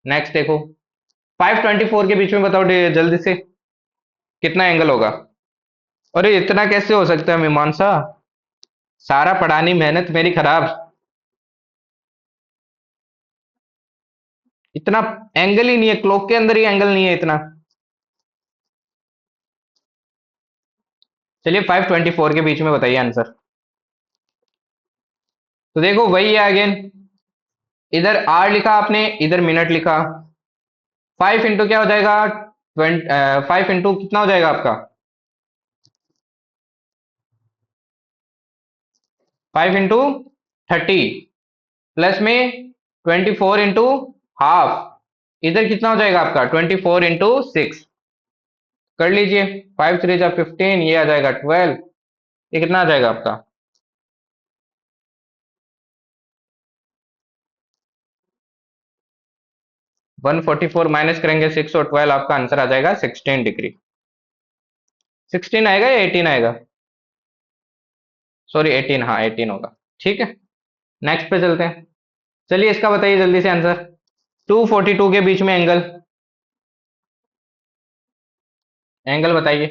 नेक्स्ट देखो, 524 के बीच में बताओ जल्दी से कितना एंगल होगा? अरे इतना कैसे हो सकता है मीमांसा? सारा पढ़ानी मेहनत मेरी खराब। इतना एंगल ही नहीं है, क्लॉक के अंदर ही एंगल नहीं है इतना। चलिए 524 के बीच में बताइए आंसर। तो देखो वही है अगेन, इधर आर लिखा आपने, इधर मिनट लिखा। 5 इंटू क्या हो जाएगा? 20। 5 इंटू कितना हो जाएगा आपका? 5 इंटू 30। प्लस में 24 इंटू हाफ, इधर कितना हो जाएगा आपका 24 इंटू 6, कर लीजिए। 5 3 जा 15, ये आ जाएगा 12, ये कितना आ जाएगा आपका 144, माइनस करेंगे 6 और 12, आपका आंसर आ जाएगा 16 डिग्री। 16 आएगा या 18 आएगा? सॉरी 18, हाँ 18 होगा। ठीक है, नेक्स्ट पे चलते हैं। चलिए इसका बताइए जल्दी से आंसर। 242 के बीच में एंगल, एंगल बताइए।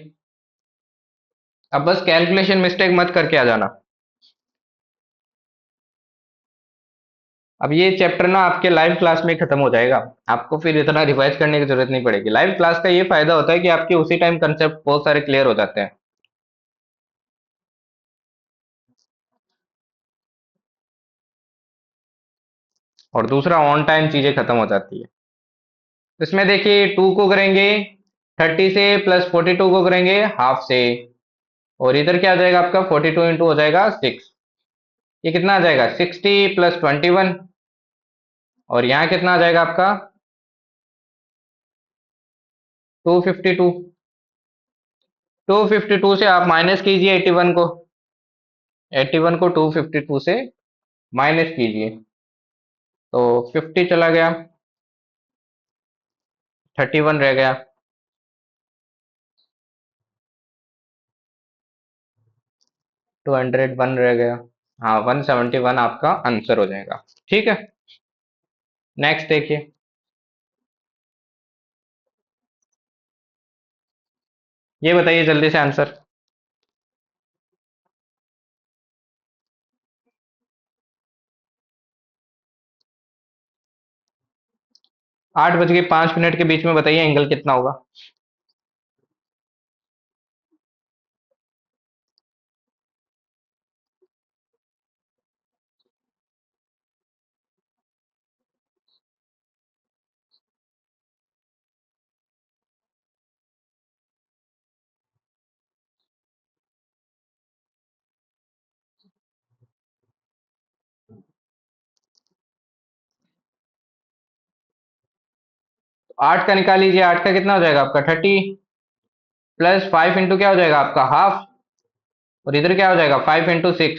अब बस कैलकुलेशन मिस्टेक मत करके आ जाना। अब ये चैप्टर ना आपके लाइव क्लास में खत्म हो जाएगा, आपको फिर इतना रिवाइज करने की जरूरत नहीं पड़ेगी। लाइव क्लास का ये फायदा होता है कि आपके उसी टाइम कंसेप्ट बहुत सारे क्लियर हो जाते हैं, और दूसरा ऑन टाइम चीजें खत्म हो जाती है। इसमें देखिए 2 को करेंगे 30 से, प्लस 42 को करेंगे हाफ से, और इधर क्या आ जाएगा आपका 42 इंटू हो जाएगा 6, ये कितना आ जाएगा 60 प्लस 21, और यहाँ कितना आ जाएगा आपका 252। 252 से आप माइनस कीजिए 81 को, 81 को 252 से माइनस कीजिए, तो 50 चला गया, 31 रह गया, 201 रह गया। हाँ 171 आपका आंसर हो जाएगा। ठीक है, नेक्स्ट देखिए। ये बताइए जल्दी से आंसर। 8 बज के 5 मिनट के बीच में बताइए एंगल कितना होगा। 8 का निकाल लीजिए, 8 का कितना हो जाएगा आपका 30, प्लस 5 इंटू क्या हो जाएगा आपका हाफ, और इधर क्या हो जाएगा 5 इंटू 6,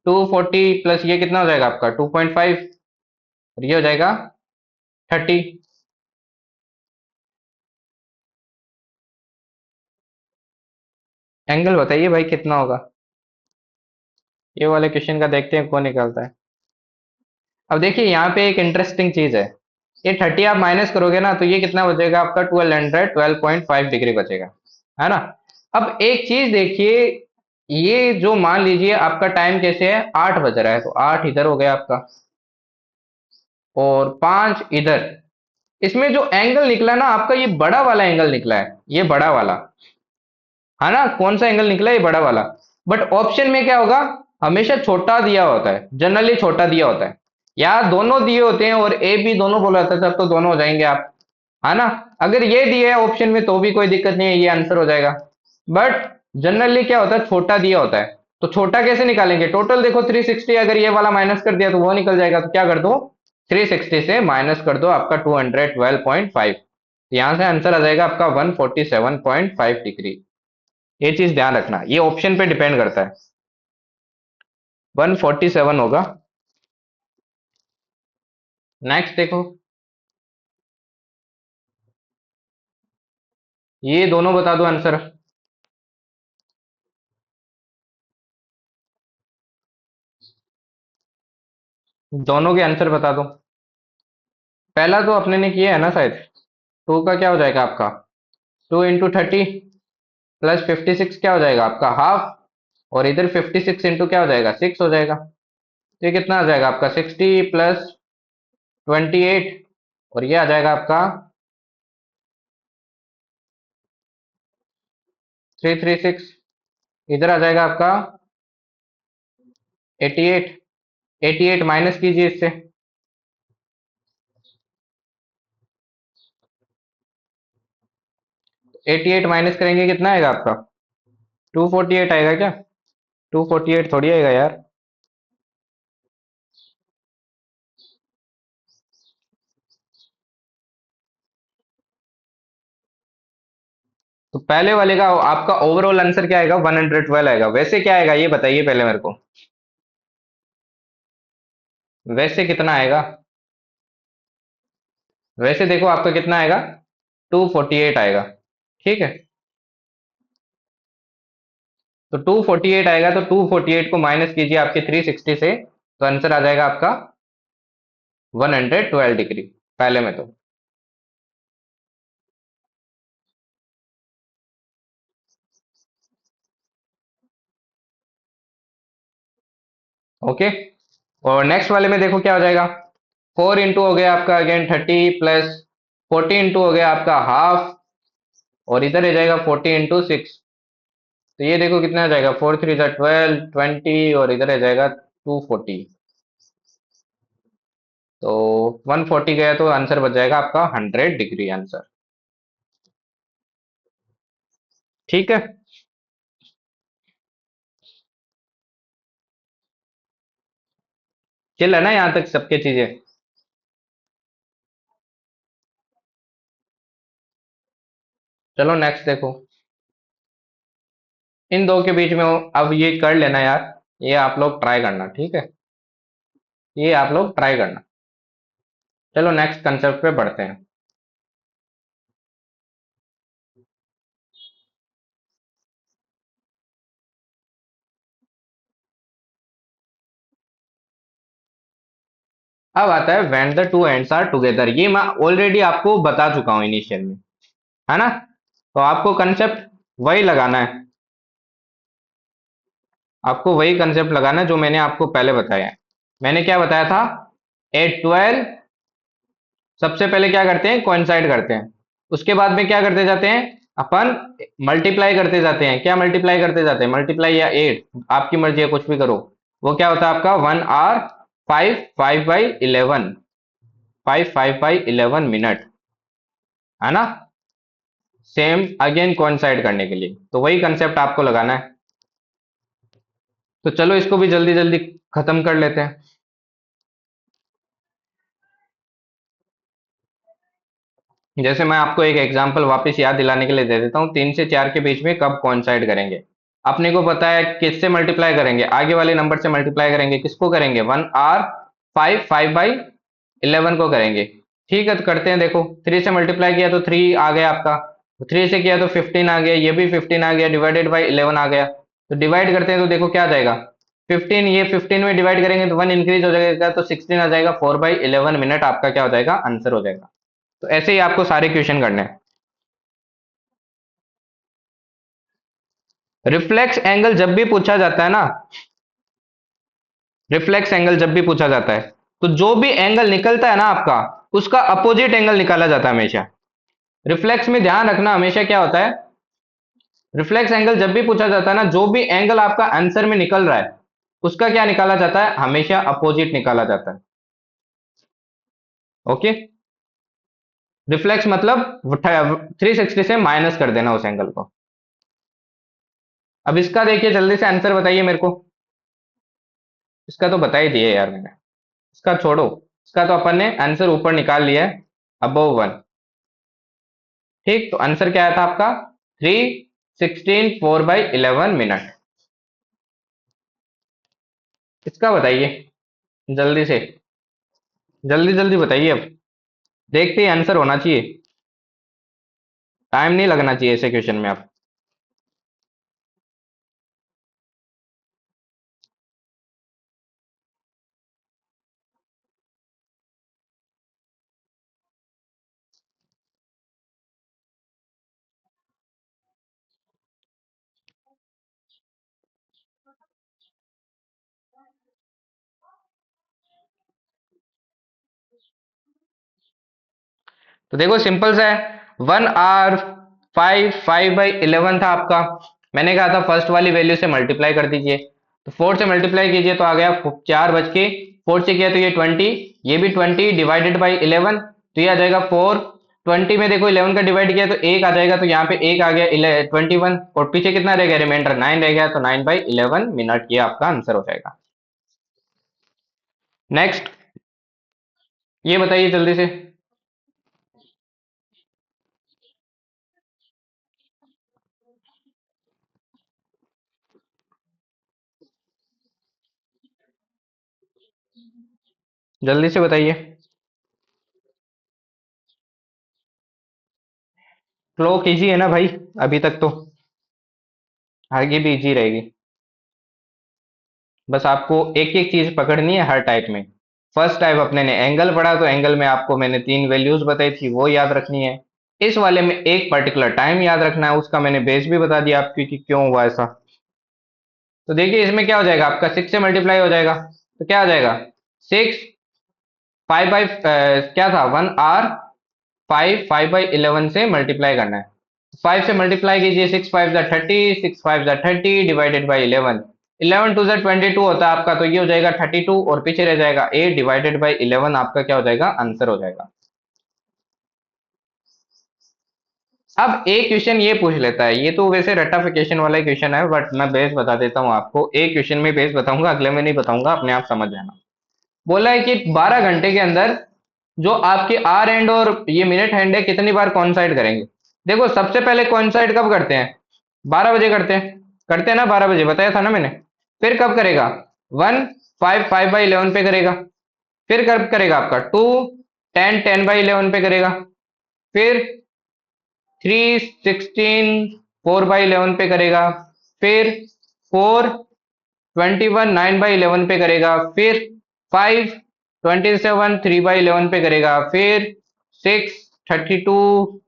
240, प्लस ये कितना हो जाएगा आपका 2.5, और ये हो जाएगा 30। एंगल बताइए भाई कितना होगा, ये वाले क्वेश्चन का देखते हैं कौन निकालता है। अब देखिए यहाँ पे एक इंटरेस्टिंग चीज है, ये 30 आप माइनस करोगे ना तो ये कितना बचेगा आपका 1212.5 डिग्री बचेगा, है ना। अब एक चीज देखिए, ये जो मान लीजिए आपका टाइम कैसे है 8 बज रहा है, तो 8 इधर हो गया आपका, और 5 इधर। इसमें जो एंगल निकला ना आपका, ये बड़ा वाला एंगल निकला है, ये बड़ा वाला, है ना। कौन सा एंगल निकला है? ये बड़ा वाला। बट ऑप्शन में क्या होगा, हमेशा छोटा दिया होता है, जनरली छोटा दिया होता है, या दोनों दिए होते हैं और ए बी दोनों बोला जाता है, तब तो दोनों हो जाएंगे आप, है ना। अगर ये दिया है ऑप्शन में तो भी कोई दिक्कत नहीं है, ये आंसर हो जाएगा। बट जनरली क्या होता है, छोटा दिया होता है, तो छोटा कैसे निकालेंगे? टोटल देखो 360, अगर ये वाला माइनस कर दिया तो वो निकल जाएगा, तो क्या कर दो 360 से माइनस कर दो आपका 212.5, यहां से आंसर आ जाएगा आपका 147.5 डिग्री। ये चीज ध्यान रखना, ये ऑप्शन पे डिपेंड करता है, 147 होगा। नेक्स्ट देखो, ये दोनों बता दो आंसर, दोनों के आंसर बता दो। पहला तो अपने ने किया है ना शायद, 2 का क्या हो जाएगा आपका 2 इंटू 30, प्लस 56 क्या हो जाएगा आपका हाफ, और इधर 56 इंटू क्या हो जाएगा 6 हो जाएगा, तो ये कितना आ जाएगा आपका 60 प्लस 28, और ये आ जाएगा आपका 336, इधर आ जाएगा आपका 88, 88 माइनस कीजिए इससे, 88 माइनस करेंगे कितना आएगा आपका 248 आएगा क्या? 248 थोड़ी आएगा यार। तो पहले वाले का आपका ओवरऑल आंसर क्या आएगा? 112 आएगा। वैसे क्या आएगा ये बताइए पहले मेरे को। वैसे कितना आएगा? वैसे देखो आपका कितना आएगा? 248 आएगा। ठीक है, तो 248 आएगा, तो 248 को माइनस कीजिए आपके 360 से, तो आंसर आ जाएगा आपका 112 डिग्री पहले में तो। ओके, और नेक्स्ट वाले में देखो क्या हो जाएगा। 4 इंटू हो गया आपका अगेन 30 प्लस 40 इंटू हो गया आपका हाफ, और इधर आ जाएगा 40 इंटू 6। तो ये देखो कितना आ जाएगा, 4 3 12 20, और इधर आ जाएगा 240। तो 140 गया तो आंसर बच जाएगा आपका 100 डिग्री आंसर। ठीक है, चल है ना यहाँ तक सबके चीजें। चलो नेक्स्ट देखो। इन दो के बीच में अब ये कर लेना यार, ये आप लोग ट्राई करना, ठीक है, ये आप लोग ट्राई करना। चलो नेक्स्ट कंसेप्ट पे बढ़ते हैं। अब आता है when the two hands are together. ये मैं ऑलरेडी आपको बता चुका हूं इनिशियल में, है ना। तो आपको कंसेप्ट वही लगाना है, आपको वही कंसेप्ट लगाना है जो मैंने आपको पहले बताया है। मैंने क्या बताया था? 8 12 सबसे पहले क्या करते हैं? कोइंसाइड करते हैं। उसके बाद में क्या करते जाते हैं अपन? मल्टीप्लाई करते जाते हैं। क्या मल्टीप्लाई करते जाते हैं? मल्टीप्लाई या 8, आपकी मर्जी है, कुछ भी करो। वो क्या होता है आपका? 1 hour 5 5/11, 5 5/11 मिनट, है ना। सेम अगेन कोइंसाइड करने के लिए तो वही कंसेप्ट आपको लगाना है। तो चलो इसको भी जल्दी जल्दी खत्म कर लेते हैं। जैसे मैं आपको एक एग्जांपल वापस याद दिलाने के लिए दे देता हूँ, 3 से 4 के बीच में कब कोइंसाइड करेंगे। अपने को पता है किससे मल्टीप्लाई करेंगे? आगे वाले नंबर से मल्टीप्लाई करेंगे। किसको करेंगे? 1 hour 5 5/11 को करेंगे। ठीक है, तो करते हैं। देखो 3 से मल्टीप्लाई किया तो 3 आ गया आपका, 3 से किया तो 15 आ गया, ये भी 15 आ गया, डिवाइडेड बाई 11 आ गया। तो डिवाइड करते हैं तो देखो क्या आ जाएगा, 15, ये 15 में डिवाइड करेंगे तो 1 इंक्रीज हो जाएगा, तो 16 आ जाएगा। 4/11 मिनट आपका क्या हो जाएगा? आंसर हो जाएगा। तो ऐसे ही आपको सारे क्वेश्चन करने हैं। रिफ्लेक्स एंगल जब भी पूछा जाता है ना, रिफ्लेक्स एंगल जब भी पूछा जाता है, तो जो भी एंगल निकलता है ना आपका, उसका अपोजिट एंगल निकाला जाता है हमेशा। रिफ्लेक्स में ध्यान रखना हमेशा क्या होता है, रिफ्लेक्स एंगल जब भी पूछा जाता है ना, जो भी एंगल आपका आंसर में निकल रहा है, उसका क्या निकाला जाता है? हमेशा अपोजिट निकाला जाता है। ओके, रिफ्लेक्स मतलब 360 से माइनस कर देना उस एंगल को। अब इसका देखिए, जल्दी से आंसर बताइए मेरे को। इसका तो बता ही दिए यार मैंने, इसका छोड़ो। इसका तो अपन ने आंसर ऊपर निकाल लिया है, अबव 1। ठीक, तो आंसर क्या आया था आपका? 3 16 4/11 मिनट। इसका बताइए जल्दी से, जल्दी जल्दी बताइए अब। देखते ही आंसर होना चाहिए, टाइम नहीं लगना चाहिए ऐसे क्वेश्चन में आप। तो देखो सिंपल सा है, 1 hour 5 5/11 था आपका। मैंने कहा था फर्स्ट वाली वैल्यू से मल्टीप्लाई कर दीजिए, तो 4 से मल्टीप्लाई कीजिए तो आ गया 4 बज के 4 से किया तो ये 20, ये भी 20 डिवाइडेड बाई 11, तो ये आ जाएगा 4 20 में देखो 11 का डिवाइड किया तो एक आ जाएगा, तो यहाँ पे एक आ गया 21, और पीछे कितना रह गया, रिमाइंडर 9 रह गया, तो 9/11 मिनट ये आपका आंसर हो जाएगा। नेक्स्ट ये बताइए जल्दी से। जल्दी से बताइए। क्लॉक इजी है ना भाई, अभी तक तो, आगे भी इजी रहेगी। बस आपको एक एक चीज पकड़नी है हर टाइप में। फर्स्ट टाइप अपने ने एंगल पढ़ा, तो एंगल में आपको मैंने 3 वैल्यूज बताई थी, वो याद रखनी है। इस वाले में एक पर्टिकुलर टाइम याद रखना है, उसका मैंने बेस भी बता दिया आपकी कि क्यों हुआ ऐसा। तो देखिए इसमें क्या हो जाएगा, आपका 6 से मल्टीप्लाई हो जाएगा, तो क्या आ जाएगा, 6, 5 बाई क्या था, 1 आवर, 5/11 से मल्टीप्लाई करना है। 5 से मल्टीप्लाई कीजिए, 6 5 30, 6 5 30 डिवाइडेड बाई 11, 11 2 22 होता है आपका, तो ये हो जाएगा 32, और पीछे रह जाएगा 8/11, आपका क्या हो जाएगा, आंसर हो जाएगा। अब एक क्वेश्चन ये पूछ लेता है, ये तो वैसे रट्टाफिकेशन वाला क्वेश्चन है, बट मैं बेस बता देता हूँ आपको, एक क्वेश्चन में बेस बताऊंगा, अगले में नहीं बताऊंगा, अपने आप समझ जाना। बोला है कि 12 घंटे के अंदर जो आपके आर एंड और ये मिनट हैंड है, कितनी बार कॉइंसाइड करेंगे। देखो सबसे पहले कॉइंसाइड कब करते हैं, 12 बजे करते हैं ना, 12 बजे बताया था ना मैंने। फिर कब करेगा, 1 5 5/11 पे करेगा। फिर कब करेगा आपका 2 10 10/11 पे करेगा। फिर 3 16 4/11 पे करेगा। फिर 4 21 9/11 पे करेगा। फिर 5 27 3/11 पे करेगा। फिर 6 32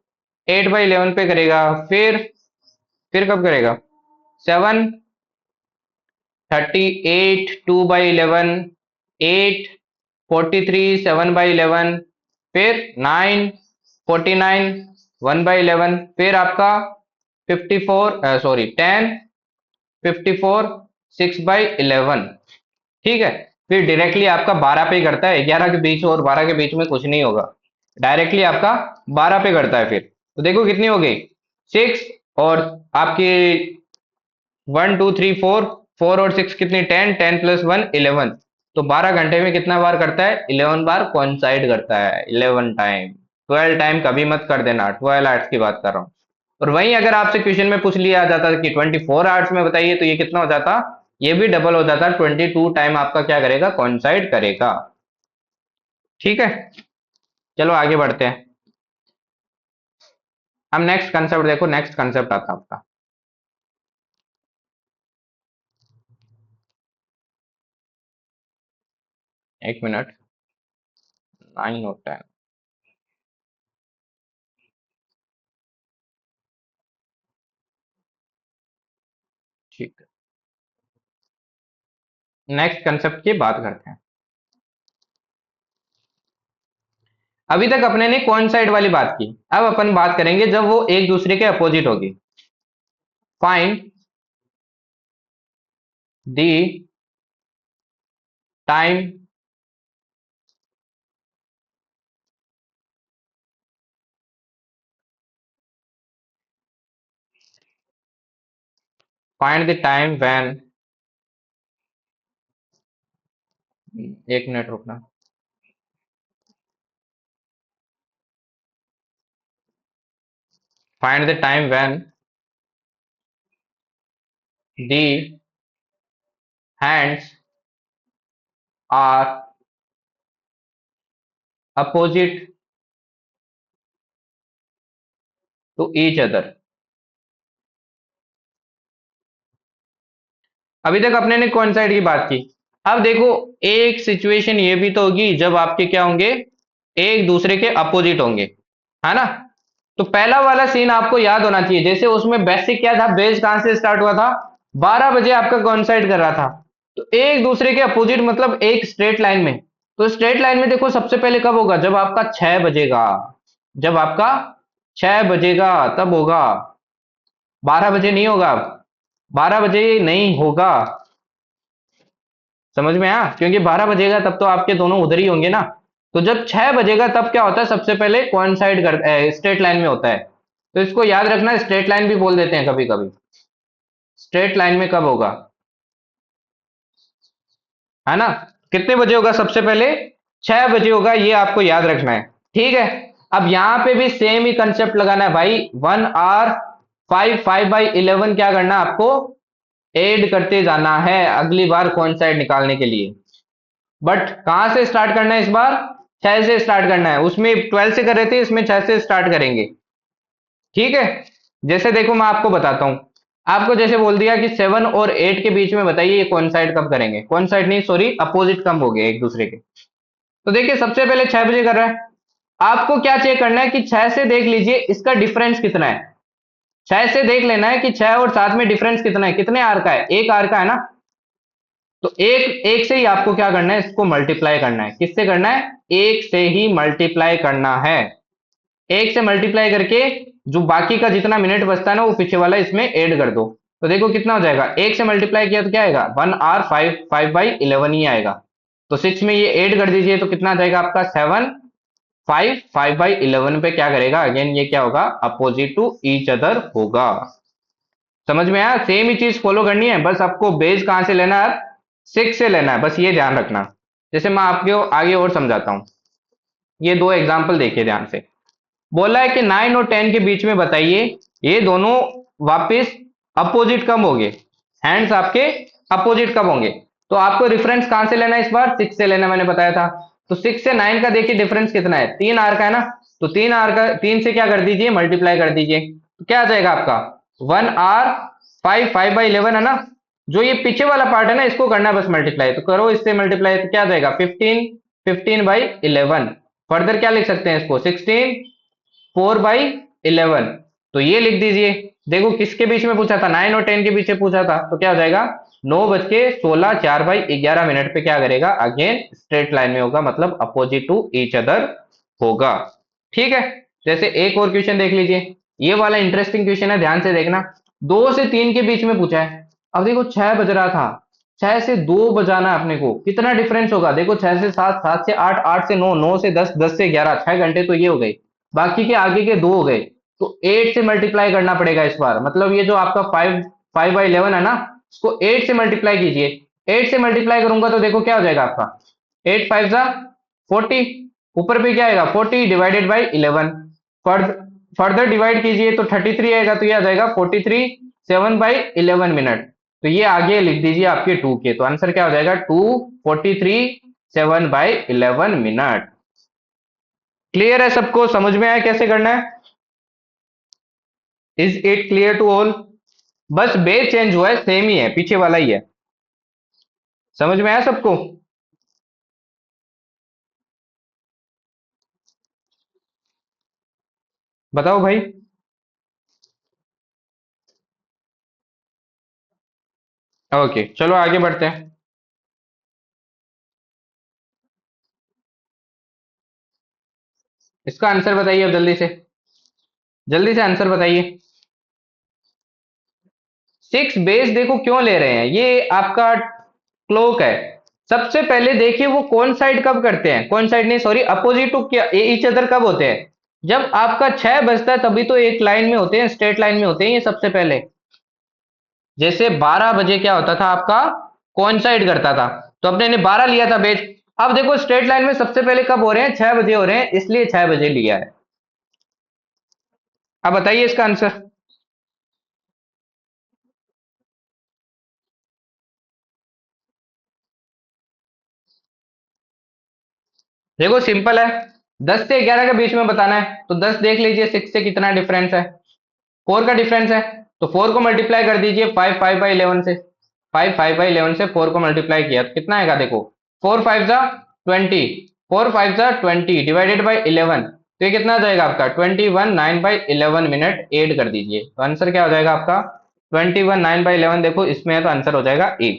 8/11 पे करेगा। फिर कब करेगा, 7 38 2/11, 8 43 7/11, फिर 9 49 1/11, फिर आपका 54 सॉरी 10 54 6/11। ठीक है। फिर डायरेक्टली आपका 12 पे करता है, 11 के बीच और 12 के बीच में कुछ नहीं होगा, डायरेक्टली आपका 12 पे करता है। फिर तो देखो कितनी हो गई, 6, और आपकी 1 2 3 4, 4 और 6 कितनी, 10 10 + 1 11। तो 12 घंटे में कितना बार करता है, 11 बार कॉइंसाइड करता है, 11 टाइम। 12 टाइम कभी मत कर देना, 12 आवर्स की बात कर रहा हूँ। और वहीं अगर आपसे क्वेश्चन में पूछ लिया जाता कि 24 आवर्स में बताइए, तो ये कितना हो जाता, ये भी डबल हो जाता, 22 टाइम आपका क्या करेगा, कॉइंसाइड करेगा। ठीक है, चलो आगे बढ़ते हैं। अब नेक्स्ट कंसेप्ट देखो, नेक्स्ट कंसेप्ट आता है आपका, 1 मिनट, 9 और 10। ठीक है, नेक्स्ट कंसेप्ट की बात करते हैं। अभी तक अपने ने कोइंसाइड वाली बात की, अब अपन बात करेंगे जब वो एक दूसरे के अपोजिट होगी। Find the time find the time when, 1 minute रुकना। Find the time when the hands are opposite to each other. अभी तक अपने ने कोइंसाइड की बात की। अब देखो एक सिचुएशन ये भी तो होगी जब आपके क्या होंगे, एक दूसरे के अपोजिट होंगे, है ना। तो पहला वाला सीन आपको याद होना चाहिए, जैसे उसमें बेसिक क्या था, बेस कहां से स्टार्ट हुआ था, 12 बजे आपका कोइंसाइड कर रहा था। तो एक दूसरे के अपोजिट मतलब एक स्ट्रेट लाइन में। तो स्ट्रेट लाइन में देखो सबसे पहले कब होगा, जब आपका 6 बजेगा, जब आपका 6 बजेगा तब होगा, 12 बजे नहीं होगा, 12 बजे नहीं होगा। समझ में आया, क्योंकि 12 बजेगा तब तो आपके दोनों उधर ही होंगे ना। तो जब 6 बजेगा तब क्या होता है, सबसे पहले कोइंसाइड कर स्ट्रेट लाइन में होता है। तो इसको याद रखना, स्ट्रेट लाइन भी बोल देते हैं कभी कभी। स्ट्रेट लाइन में कब होगा, है ना? कितने बजे होगा सबसे पहले? 6 बजे होगा, ये आपको याद रखना है। ठीक है। अब यहां पे भी सेम ही कंसेप्ट लगाना है भाई। 1 आवर 5 5/11 क्या करना है आपको, ऐड करते जाना है अगली बार कोइंसाइड निकालने के लिए। बट कहां से स्टार्ट करना है इस बार? 6 से स्टार्ट करना है। उसमें 12 से कर रहे थे, इसमें 6 से स्टार्ट करेंगे। ठीक है। जैसे देखो मैं आपको बताता हूं। आपको जैसे बोल दिया कि 7 और 8 के बीच में बताइए ये कोइंसाइड कब करेंगे, कोइंसाइड नहीं सॉरी अपोजिट कब हो गए एक दूसरे के। तो देखिए सबसे पहले 6 बजे कर रहा है। आपको क्या चेक करना है कि 6 से देख लीजिए इसका डिफरेंस कितना है। 6 से देख लेना है कि 6 और 7 में डिफरेंस कितना है, कितने आर का है, एक आर का है ना। तो एक एक से ही आपको क्या करना है, इसको मल्टीप्लाई करना है। किससे करना है? एक से ही मल्टीप्लाई करना है। एक से मल्टीप्लाई करके जो बाकी का जितना मिनट बचता है ना वो पीछे वाला इसमें ऐड कर दो। तो देखो कितना हो जाएगा, एक से मल्टीप्लाई किया तो क्या आएगा, 1 आवर 5 5/11 ही आएगा। तो 6 में ये ऐड कर दीजिए तो कितना आ जाएगा आपका, 7 5 5/11 पे क्या करेगा, अगेन ये क्या होगा, अपोजिट टू ईच अदर होगा। समझ में आया? सेम ही चीज फॉलो करनी है, बस आपको बेस कहां से लेना है, 6 से लेना है, बस ये ध्यान रखना। जैसे मैं आपको आगे और समझाता हूं। ये दो एग्जाम्पल देखिए ध्यान से। बोला है कि 9 और 10 के बीच में बताइए ये दोनों वापस अपोजिट कब होंगे, हैंड्स आपके अपोजिट कब होंगे। तो आपको रेफरेंस कहां से लेना है, इस बार 6 से लेना, मैंने बताया था। तो 6 से 9 का देखिए डिफरेंस कितना है, 3 आर का है ना। तो 3 आर का 3 से क्या कर दीजिए, मल्टीप्लाई कर दीजिए। तो क्या आ जाएगा आपका, 1 आवर 5 5/11 है ना। जो ये पीछे वाला पार्ट है ना इसको करना है बस मल्टीप्लाई, तो करो इससे मल्टीप्लाई, तो क्या आ जाएगा 15 15/11। फर्दर क्या लिख सकते हैं इसको, 4/11। तो ये लिख दीजिए। देखो किसके बीच में पूछा था, 9 और 10 के बीच में पूछा था, तो क्या हो जाएगा, 9:16 4/11 पे क्या करेगा, अगेन स्ट्रेट लाइन में होगा, मतलब अपोजिट टू ईच अदर होगा। ठीक है। जैसे एक और क्वेश्चन देख लीजिए, ये वाला इंटरेस्टिंग क्वेश्चन है, ध्यान से देखना। 2 से 3 के बीच में पूछा है। अब देखो 6 बज रहा था, 6 से 2 बजाना है अपने को, कितना डिफरेंस होगा, देखो 6 से 7, 7 से 8, 8 से 9, 9 से 10, 10 से 11, 6 घंटे तो ये हो गई। बाकी के आगे के 2 हो गए। तो 8 से मल्टीप्लाई करना पड़ेगा इस बार, मतलब ये जो आपका 5 5/11 है ना, इसको 8 से मल्टीप्लाई कीजिए। 8 से मल्टीप्लाई करूंगा तो देखो क्या हो जाएगा आपका, 8 5 जा 40, ऊपर पे क्या आएगा 40 डिवाइडेड बाई 11। फर्दर डिवाइड कीजिए तो 33 आएगा, तो ये आ जाएगा 43 7/11 मिनट। तो ये आगे लिख दीजिए आपके 2 के, तो आंसर क्या हो जाएगा, 2:43 7/11 मिनट। क्लियर है सबको, समझ में आया कैसे करना है? Is it clear to all? बस बेस चेंज हुआ है, सेम ही है, पीछे वाला ही है। समझ में आया सबको? बताओ भाई। ओके चलो आगे बढ़ते हैं। इसका आंसर बताइए अब जल्दी से, जल्दी से आंसर बताइए। 6 बेस देखो क्यों ले रहे हैं, ये आपका क्लोक है। सबसे पहले देखिए वो कौन साइड कब करते हैं, कौन साइड नहीं सॉरी अपोजिट टू क्या ईच अदर कब होते हैं, जब आपका 6 बजता है तभी तो एक लाइन में होते हैं, स्ट्रेट लाइन में होते हैं ये सबसे पहले। जैसे 12 बजे क्या होता था आपका, कोइंसाइड करता था, तो अपने ने 12 लिया था बेस। अब देखो स्ट्रेट लाइन में सबसे पहले कब हो रहे हैं, 6 बजे हो रहे हैं, इसलिए 6 बजे लिया है। अब बताइए इसका आंसर। देखो सिंपल है, 10 से 11 के बीच में बताना है, तो 10 देख लीजिए 6 से कितना डिफरेंस है, 4 का डिफरेंस है। तो 4 को मल्टीप्लाई कर दीजिए 5 5/11 से, 5 5/11 से 4 को मल्टीप्लाई किया तो कितना आएगा देखो, 4 5 जा 20, 4 5 जा 20 डिवाइडेड बाई 11। तो ये कितना आ जाएगा आपका, 21 9/11 मिनट ऐड कर दीजिए, तो आंसर क्या हो जाएगा आपका, 21 9/11, देखो इसमें है तो आंसर हो जाएगा ए।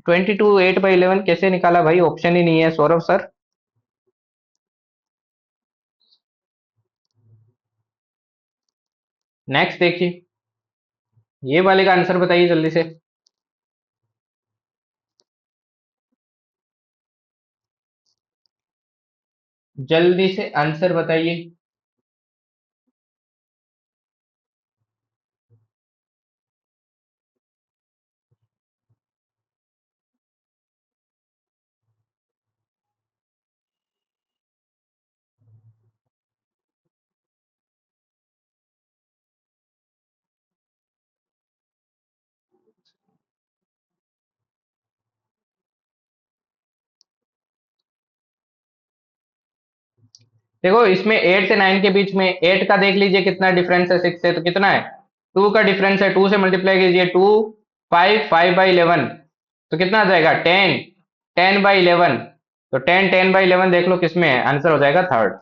22 8/11 कैसे निकाला भाई, ऑप्शन ही नहीं है सौरभ सर। नेक्स्ट देखिए, ये वाले का आंसर बताइए जल्दी से। जल्दी से आंसर बताइए। देखो इसमें 8 से 9 के बीच में 8 का देख लीजिए कितना डिफरेंस है 6 से, तो कितना है 2 का डिफरेंस है, 2 से मल्टीप्लाई कीजिए 2, 5, 5/11, तो कितना आ जाएगा 10, 10/11, तो 10 देख लो किसमें है, आंसर हो जाएगा थर्ड।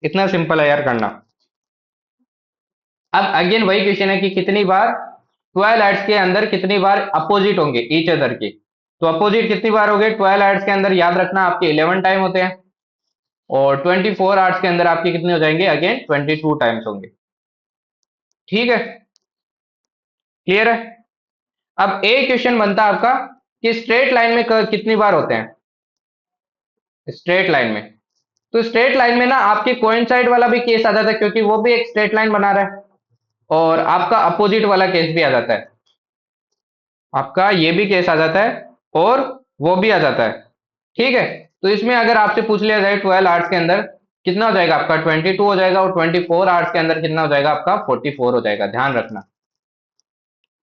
इतना सिंपल है यार करना। अब अगेन वही क्वेश्चन है कि कितनी बार 12 एड्स के अंदर कितनी बार अपोजिट होंगे ईच अदर के, तो अपोजिट कितनी बार होंगे 12 एड्स के अंदर, याद रखना आपके 11 टाइम होते हैं, और 24 आवर्स के अंदर आपके कितने हो जाएंगे, अगेन 22 टाइम्स होंगे। ठीक है, क्लियर है। अब एक क्वेश्चन बनता है आपका कि स्ट्रेट लाइन में कितनी बार होते हैं, स्ट्रेट लाइन में, तो स्ट्रेट लाइन में ना आपके कोइंसाइड वाला भी केस आ जाता है, क्योंकि वो भी एक स्ट्रेट लाइन बना रहा है, और आपका अपोजिट वाला केस भी आ जाता है, आपका ये भी केस आ जाता है, और वो भी आ जाता है। ठीक है, तो इसमें अगर आपसे पूछ लिया जाए 12 आवर्स के अंदर कितना हो जाएगा आपका 22 हो जाएगा, और 24 आवर्स के अंदर कितना हो जाएगा आपका 44 हो जाएगा, ध्यान रखना।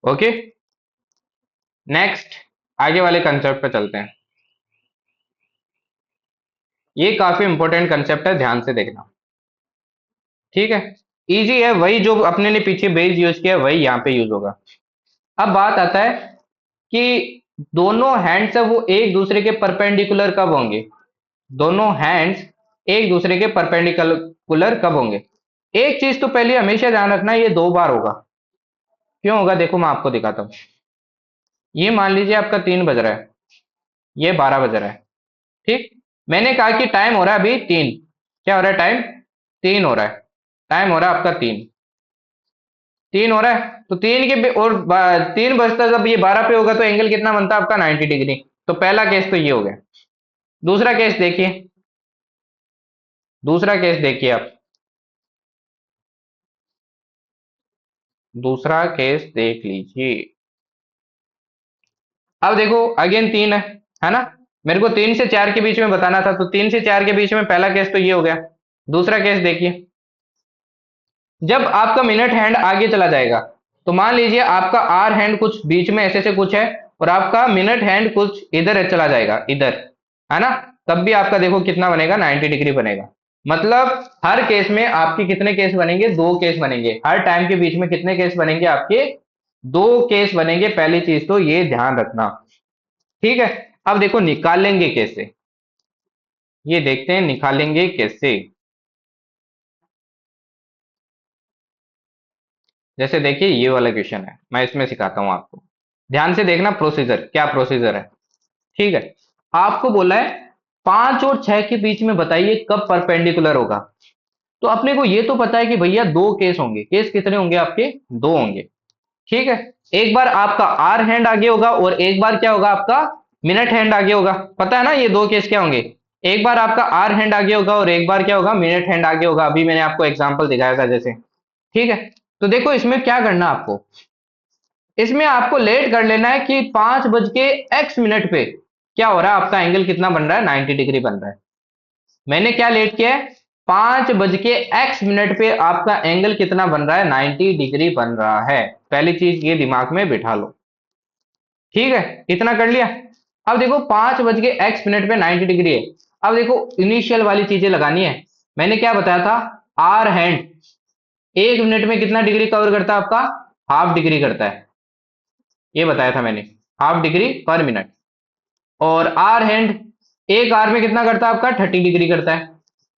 ओके, नेक्स्ट आगे वाले कंसेप्ट पे चलते हैं। ये काफी इंपॉर्टेंट कंसेप्ट है, ध्यान से देखना। ठीक है, इजी है, वही जो अपने ने पीछे बेस यूज किया वही यहाँ पे यूज होगा। अब बात आता है कि दोनों हैंड्स है वो एक दूसरे के परपेंडिकुलर कब होंगे, दोनों हैंड्स एक दूसरे के परपेंडिकुलर कब होंगे। एक चीज तो पहले हमेशा ध्यान रखना, ये 2 बार होगा। क्यों होगा देखो मैं आपको दिखाता हूँ। ये मान लीजिए आपका 3 बज रहा है, ये 12 बज रहा है। ठीक, मैंने कहा कि टाइम हो रहा है अभी 3, क्या हो रहा है टाइम 3 हो रहा है, टाइम हो रहा है आपका 3 हो रहा है, तो 3 बजता जब ये 12 पे होगा तो एंगल कितना बनता है आपका 90 डिग्री। तो पहला केस तो ये हो गया। दूसरा केस देखिए, दूसरा केस देखिए आप, दूसरा केस देख लीजिए। अब देखो अगेन 3 है ना, मेरे को 3 से 4 के बीच में बताना था, तो 3 से 4 के बीच में पहला केस तो ये हो गया। दूसरा केस देखिए, जब आपका मिनट हैंड आगे चला जाएगा, तो मान लीजिए आपका आर हैंड कुछ बीच में ऐसे से कुछ है, और आपका मिनट हैंड कुछ इधर चला जाएगा इधर, है ना, तब भी आपका देखो कितना बनेगा 90 डिग्री बनेगा। मतलब हर केस में आपके कितने केस बनेंगे, 2 केस बनेंगे, हर टाइम के बीच में कितने केस बनेंगे आपके, 2 केस बनेंगे, पहली चीज तो ये ध्यान रखना। ठीक है, अब देखो निकालेंगे कैसे, ये देखते हैं निकालेंगे कैसे। जैसे देखिए ये वाला क्वेश्चन है, मैं इसमें सिखाता हूं आपको, ध्यान से देखना प्रोसीजर, क्या प्रोसीजर है। ठीक है, आपको बोला है 5 और 6 के बीच में बताइए कब परपेंडिकुलर होगा। तो अपने को ये तो पता है कि भैया 2 केस होंगे, केस कितने होंगे आपके, 2 होंगे। ठीक है, एक बार आपका आर हैंड आगे होगा, और एक बार क्या होगा आपका मिनट हैंड आगे होगा, पता है ना ये 2 केस क्या होंगे, एक बार आपका आर हैंड आगे होगा, और एक बार क्या होगा मिनट हैंड आगे होगा, अभी मैंने आपको एग्जांपल दिखाया था जैसे। ठीक है, तो देखो इसमें क्या करना आपको, इसमें आपको लेट कर लेना है कि 5 बज के x मिनट पे क्या हो रहा है, आपका एंगल कितना बन रहा है 90 डिग्री बन रहा है। मैंने क्या लेट किया है, 5 बज के x मिनट पे आपका एंगल कितना बन रहा है 90 डिग्री बन रहा है, पहली चीज ये दिमाग में बिठा लो। ठीक है, इतना कर लिया। अब देखो 5 बज के x मिनट पे 90 डिग्री है, अब देखो इनिशियल वाली चीजें लगानी है। मैंने क्या बताया था, आर हैंड 1 मिनट में कितना डिग्री कवर करता है आपका, हाफ डिग्री करता है, ये बताया था मैंने, हाफ डिग्री पर मिनट। और आर हैंड एक आर में कितना करता है आपका 30 डिग्री करता है।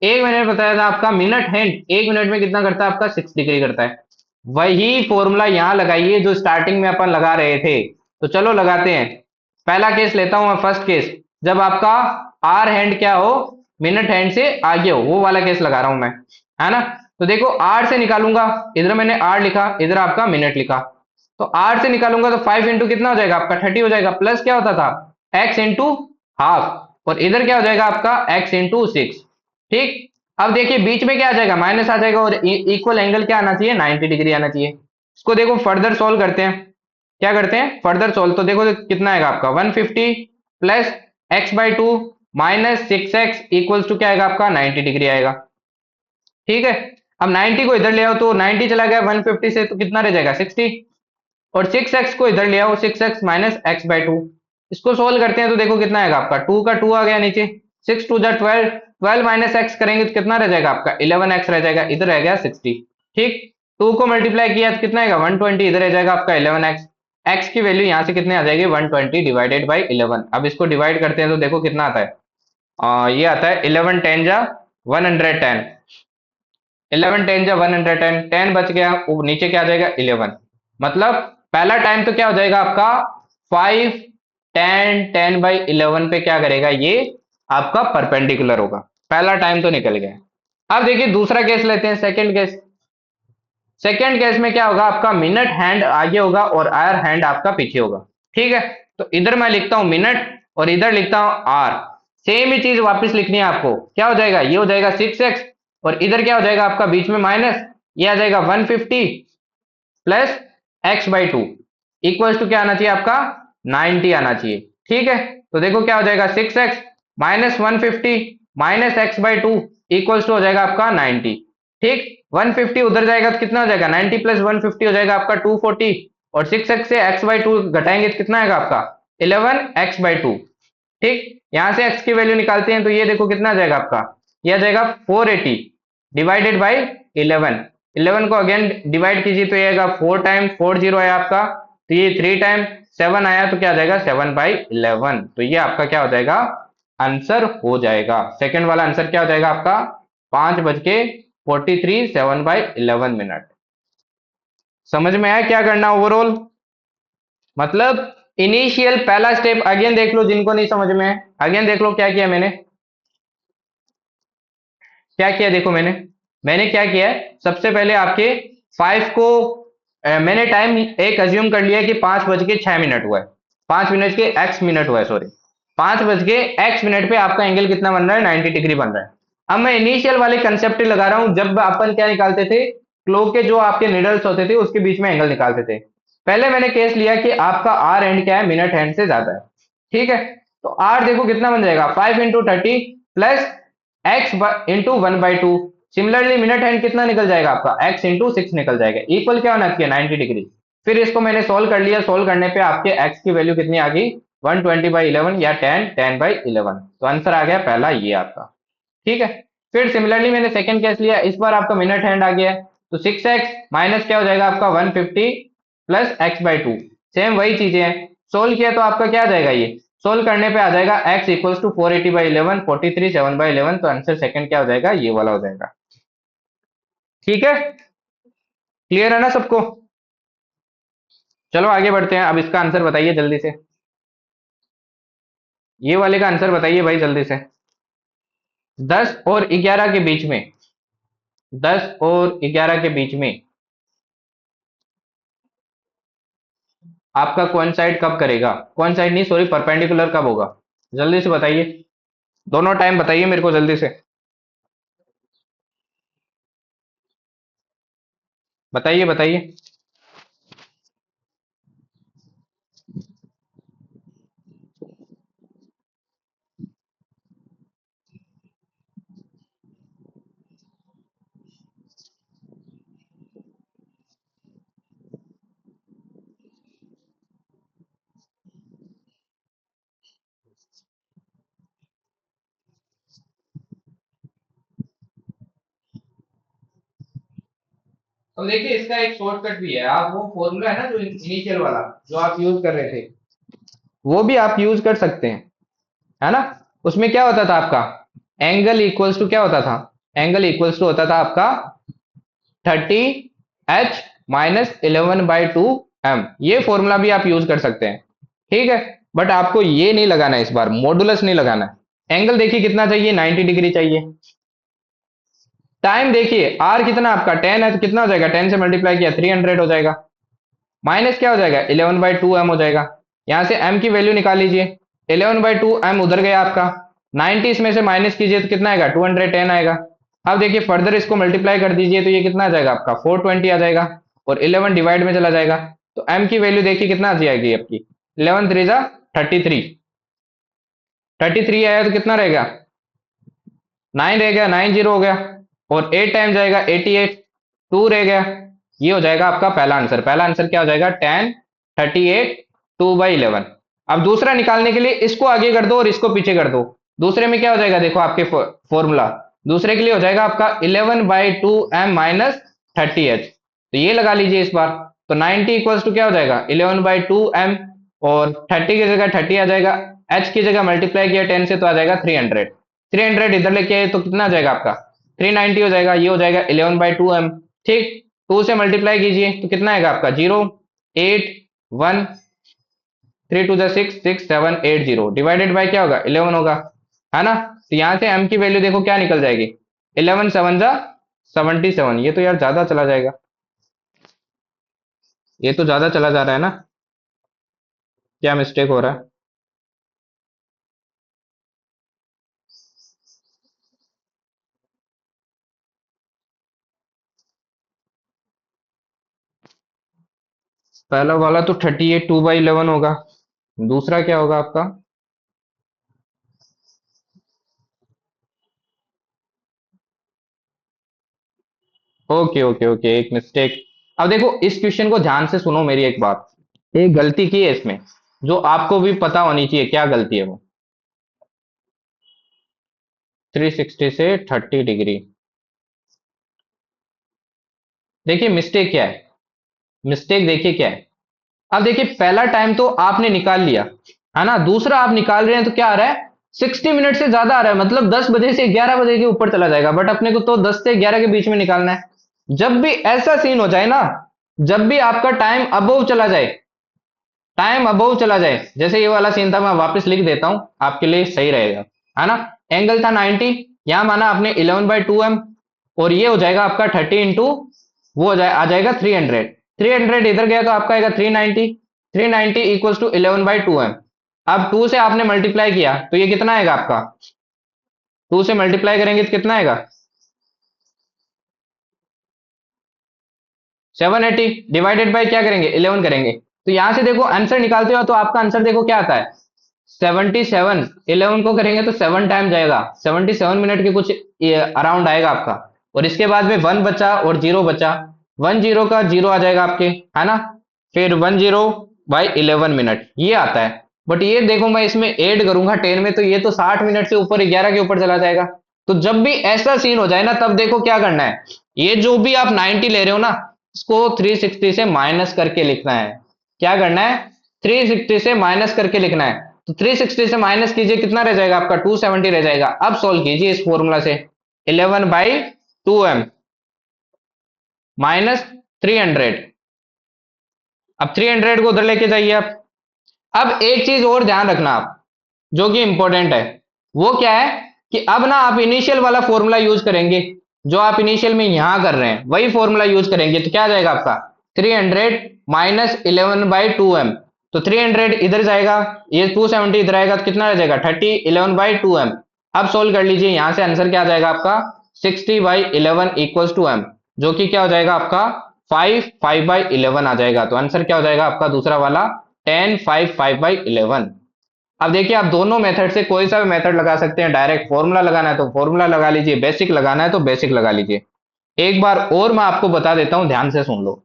एक मैंने बताया था आपका मिनट हैंड 1 मिनट में कितना करता है आपका 6 डिग्री करता है। वही फॉर्मूला यहां लगाइए जो स्टार्टिंग में अपन लगा रहे थे, तो चलो लगाते हैं। पहला केस लेता हूं मैं, फर्स्ट केस, जब आपका आर हैंड क्या हो, मिनट हैंड से आगे हो, वो वाला केस लगा रहा हूं मैं, है ना। तो देखो आर से निकालूंगा, इधर मैंने आर लिखा, इधर आपका मिनट लिखा, तो आर से निकालूंगा तो 5 इंटू कितना हो जाएगा आपका 30 हो जाएगा, प्लस क्या होता था एक्स इंटू हाफ, और इधर क्या हो जाएगा आपका एक्स इंटू 6। ठीक, अब देखिए बीच में क्या आ जाएगा, माइनस आ जाएगा, और इक्वल एंगल क्या आना चाहिए, 90 डिग्री आना चाहिए। इसको देखो फर्दर सोल्व करते हैं, क्या करते हैं फर्दर सोल्व, तो देखो कितना आएगा आपका 150 plus x by two minus 6x equals to क्या आएगा आपका 90 डिग्री आएगा। ठीक है, अब 90 को इधर ले आओ तो 90 चला गया 150 से, तो कितना रह जाएगा 60, और 6x को इधर ले आओ 6x minus x by to, इसको सोल्व करते हैं तो देखो कितना आएगा आपका 2 का 2 आ गया नीचे, 6 टू जा 12, 12 माइनस एक्स करेंगे तो कितना रह जाएगा आपका 11x रह जाएगा, इधर रह गया 60। ठीक, 2 को मल्टीप्लाई किया तो कितना आएगा 120, इधर रह जाएगा आपका 11x, x की वैल्यू यहाँ से कितने आ जाएगी 120 डिवाइडेड बाई 11। अब इसको डिवाइड करते हैं तो देखो कितना आता है, ये आता है 11 10 जा 110, 11 10 जा 110, 10 बच गया, नीचे क्या आ जाएगा 11, मतलब पहला टाइम तो क्या हो जाएगा आपका 5 10 10 बाई 11 पे क्या करेगा ये आपका परपेंडिकुलर होगा, पहला टाइम तो निकल गया। अब देखिए दूसरा केस लेते हैं, सेकंड केस। सेकंड केस में क्या होगा आपका मिनट हैंड आगे होगा और आर हैंड आपका पीछे होगा। ठीक है, तो इधर मैं लिखता हूं मिनट और इधर लिखता हूं आर, सेम ही चीज वापस लिखनी है आपको, क्या हो जाएगा ये हो जाएगा 6x, और इधर क्या हो जाएगा आपका बीच में माइनस, ये आ जाएगा 150 plus x by two equals to क्या आना चाहिए आपका 90 आना चाहिए। ठीक है, तो देखो क्या हो जाएगा 6x minus 150 minus x by two equals to हो जाएगा आपका 90। ठीक, 150 उधर जाएगा तो कितना हो जाएगा 90 प्लस 150 हो जाएगा आपका 240, और 6x से x बाई टू घटाएंगे तो कितना आएगा आपका 11x बाई टू। ठीक, यहां से x की वैल्यू निकालते हैं तो ये देखो कितना आ जाएगा आपका, ये आ जाएगा 480 डिवाइडेड बाई 11, 11 को अगेन डिवाइड कीजिए तो ये आएगा 4 टाइम 40 आया आपका, तो ये 3 टाइम 7 आया तो क्या आ जाएगा 7 बाई 11, तो ये आपका क्या हो जाएगा आंसर हो जाएगा, सेकंड वाला आंसर क्या हो जाएगा आपका 5:43 7 बाई 11 मिनट। समझ में आया क्या करना ओवरऑल, मतलब इनिशियल पहला स्टेप अगेन देख लो, जिनको नहीं समझ में है अगेन देख लो क्या किया मैंने, क्या किया देखो मैंने क्या किया है, सबसे पहले आपके 5 को मैंने टाइम एक अज्यूम कर लिया कि 5:06 हुआ है, 5 मिनट के एक्स मिनट हुआ है, सॉरी 5:x मिनट पे आपका एंगल कितना बन रहा है 90 डिग्री बन रहा है। अब मैं इनिशियल वाले कंसेप्ट लगा रहा हूं, जब अपन क्या निकालते थे क्लॉक के जो आपके निडल्स होते थे उसके बीच में एंगल निकालते थे, पहले मैंने केस लिया कि आपका आर एंड क्या है मिनट हैंड से ज्यादा है। ठीक है, तो आर देखो कितना बन जाएगा 5 into 30 plus x into 1/2, similarly minute hand कितना निकल जाएगा आपका x इंटू 6 निकल जाएगा, इक्वल क्या होना चाहिए 90 डिग्री। फिर इसको मैंने सोल्व कर लिया, सोल्व करने पे आपके x की वैल्यू कितनी आ गई 120/11 या 10/11, तो आंसर आ गया पहला ये आपका। ठीक है, फिर सिमिलरली मैंने सेकंड केस लिया, इस बार आपका मिनट हैंड आ गया है, तो 6x माइनस क्या हो जाएगा आपका 150 plus x by to, same वही चीजें हैं, सोल्व किया तो आपका क्या आ जाएगा, ये सोल्व करने पे आ जाएगा x इक्वल्स टू 480/11 43 7/11, तो आंसर सेकंड क्या हो जाएगा ये वाला हो जाएगा। ठीक है, क्लियर है ना सबको, चलो आगे बढ़ते हैं, अब इसका आंसर बताइए जल्दी से, ये वाले का आंसर बताइए भाई जल्दी से। 10 और 11 के बीच में, 10 और 11 के बीच में आपका कोइंसाइड कब करेगा, कोइंसाइड नहीं सॉरी परपेंडिकुलर कब होगा, जल्दी से बताइए, दोनों टाइम बताइए मेरे को जल्दी से, बताइए बताइए। तो देखिए इसका एक शॉर्टकट भी है, आप वो फॉर्मूला है ना जो इनिशियल वाला जो आप यूज कर रहे थे वो भी आप यूज कर सकते हैं, है ना। उसमें क्या होता था आपका एंगल इक्वल्स टू क्या होता था, एंगल इक्वल्स टू होता था आपका 30h माइनस 11/2m, ये फॉर्मूला भी आप यूज कर सकते हैं। ठीक है, बट आपको ये नहीं लगाना है, इस बार मॉडुलस नहीं लगाना है। एंगल देखिए कितना चाहिए 90 डिग्री चाहिए। टाइम देखिए आर कितना आपका 10 है तो कितना हो जाएगा 10 से मल्टीप्लाई किया 300 हो जाएगा, माइनस क्या हो जाएगा 11/2m हो जाएगा, यहां से m की वैल्यू निकाल लीजिए, 11/2m उधर गया आपका, 90 इसमें से माइनस कीजिए तो कितना आएगा 210 आएगा। अब देखिए फर्दर इसको मल्टीप्लाई कर दीजिए तो ये कितना आ जाएगा आपका 420 आ जाएगा, और 11 डिवाइड में चला जाएगा, तो m की वैल्यू देखिए कितना आ जाएगी आपकी, 11 3 जा 33, 33 आया तो कितना रहेगा 9 रह गया, 90 हो गया, और 8 टाइम जाएगा 88, 2 रह गया। ये हो जाएगा आपका पहला आंसर। पहला आंसर क्या हो जाएगा 10 38 2/11। अब दूसरा निकालने के लिए इसको आगे कर दो और इसको पीछे कर दो। दूसरे में क्या हो जाएगा देखो आपके फॉर्मूला, दूसरे के लिए हो जाएगा आपका 11/2m माइनस 30h, तो ये लगा लीजिए इस बार। तो 90 इक्वल्स टू क्या हो जाएगा 11/2m, और 30 की जगह 30 आ जाएगा, h की जगह मल्टीप्लाई किया 10 से तो आ जाएगा 300, 300 इधर लेके आए तो कितना आ जाएगा आपका 390 हो जाएगा, ये हो जाएगा 11/2m। ठीक, 2 से मल्टीप्लाई कीजिए तो कितना आएगा आपका 0 8 1 3 2 6 6 7 8 0 डिवाइडेड बाय क्या होगा 11 होगा, है ना। तो यहां से m की वैल्यू देखो क्या निकल जाएगी 11 7 जा 77। ये तो यार ज्यादा चला जाएगा, ये तो ज्यादा चला जा रहा है ना, क्या मिस्टेक हो रहा है। पहला वाला तो 38 2/11 होगा, दूसरा क्या होगा आपका, ओके ओके ओके, एक मिस्टेक। अब देखो इस क्वेश्चन को ध्यान से सुनो, मेरी एक बात, एक गलती की है इसमें जो आपको भी पता होनी चाहिए, क्या गलती है वो, 360 से 30 डिग्री। देखिए मिस्टेक क्या है, मिस्टेक देखिए क्या है। अब देखिए पहला टाइम तो आपने निकाल लिया, है ना, दूसरा आप निकाल रहे हैं तो क्या आ रहा है 60 मिनट से ज्यादा आ रहा है, मतलब 10 बजे से 11 बजे के ऊपर चला जाएगा, बट अपने को तो 10 से 11 के बीच में निकालना है। जब भी ऐसा सीन हो जाए ना, जब भी आपका टाइम अबव चला जाए, टाइम अबव चला जाए, जैसे ये वाला सीन था, मैं वापस लिख देता हूं आपके लिए सही रहेगा, है ना। एंगल था 90, यहां माना आपने 11/2m, और ये हो जाएगा आपका 30 इंटू वो हो जाए आ जाएगा 300, 300 इधर गया तो आपका आएगा 390, 390 इक्वल्स टू 11/2m। अब 2 से आपने मल्टीप्लाई किया तो ये कितना आएगा आपका, 2 से मल्टीप्लाई करेंगे तो कितना आएगा 780, डिवाइडेड बाय क्या करेंगे 11 करेंगे, तो यहां से देखो आंसर निकालते हो तो आपका आंसर देखो क्या आता है 77। 11 को करेंगे तो 7 टाइम जाएगा, 77 मिनट के कुछ अराउंड आएगा आपका, और इसके बाद में 1 बचा और 0 बचा, 10 का 0 आ जाएगा आपके, है ना। फिर 10/11 मिनट ये आता है, बट ये देखो मैं इसमें ऐड करूंगा 10 में तो ये तो 60 मिनट से ऊपर 11 के ऊपर चला जाएगा। तो जब भी ऐसा सीन हो जाए ना, तब देखो क्या करना है, ये जो भी आप 90 ले रहे हो ना, इसको 360 से माइनस करके लिखना है। क्या करना है 360 से माइनस करके लिखना है, तो 360 से माइनस कीजिए कितना रह जाएगा आपका 270 रह जाएगा। अब सोल्व कीजिए इस फॉर्मूला से, 11/2m माइनस 300, अब 300 को उधर लेके जाइए आप। अब एक चीज और ध्यान रखना आप, जो कि इंपॉर्टेंट है, वो क्या है कि अब ना आप इनिशियल वाला फॉर्मूला यूज करेंगे, जो आप इनिशियल में यहां कर रहे हैं वही फॉर्मूला यूज करेंगे, तो क्या आ जाएगा आपका 300 माइनस 11/2m, तो 300 इधर जाएगा, ये 270 इधर आएगा तो कितना रह जाएगा 30 11/2m। अब सोल्व कर लीजिए, यहां से आंसर क्या आ जाएगा आपका 60/11 इक्वल्स टू m, जो कि क्या हो जाएगा आपका 5/11 आ जाएगा। तो आंसर क्या हो जाएगा आपका दूसरा वाला 10 5 5/11। अब देखिए आप दोनों मेथड से कोई सा भी मेथड लगा सकते हैं, डायरेक्ट फॉर्मूला लगाना है तो फॉर्मूला लगा लीजिए, बेसिक लगाना है तो बेसिक लगा लीजिए। एक बार और मैं आपको बता देता हूं, ध्यान से सुन लो।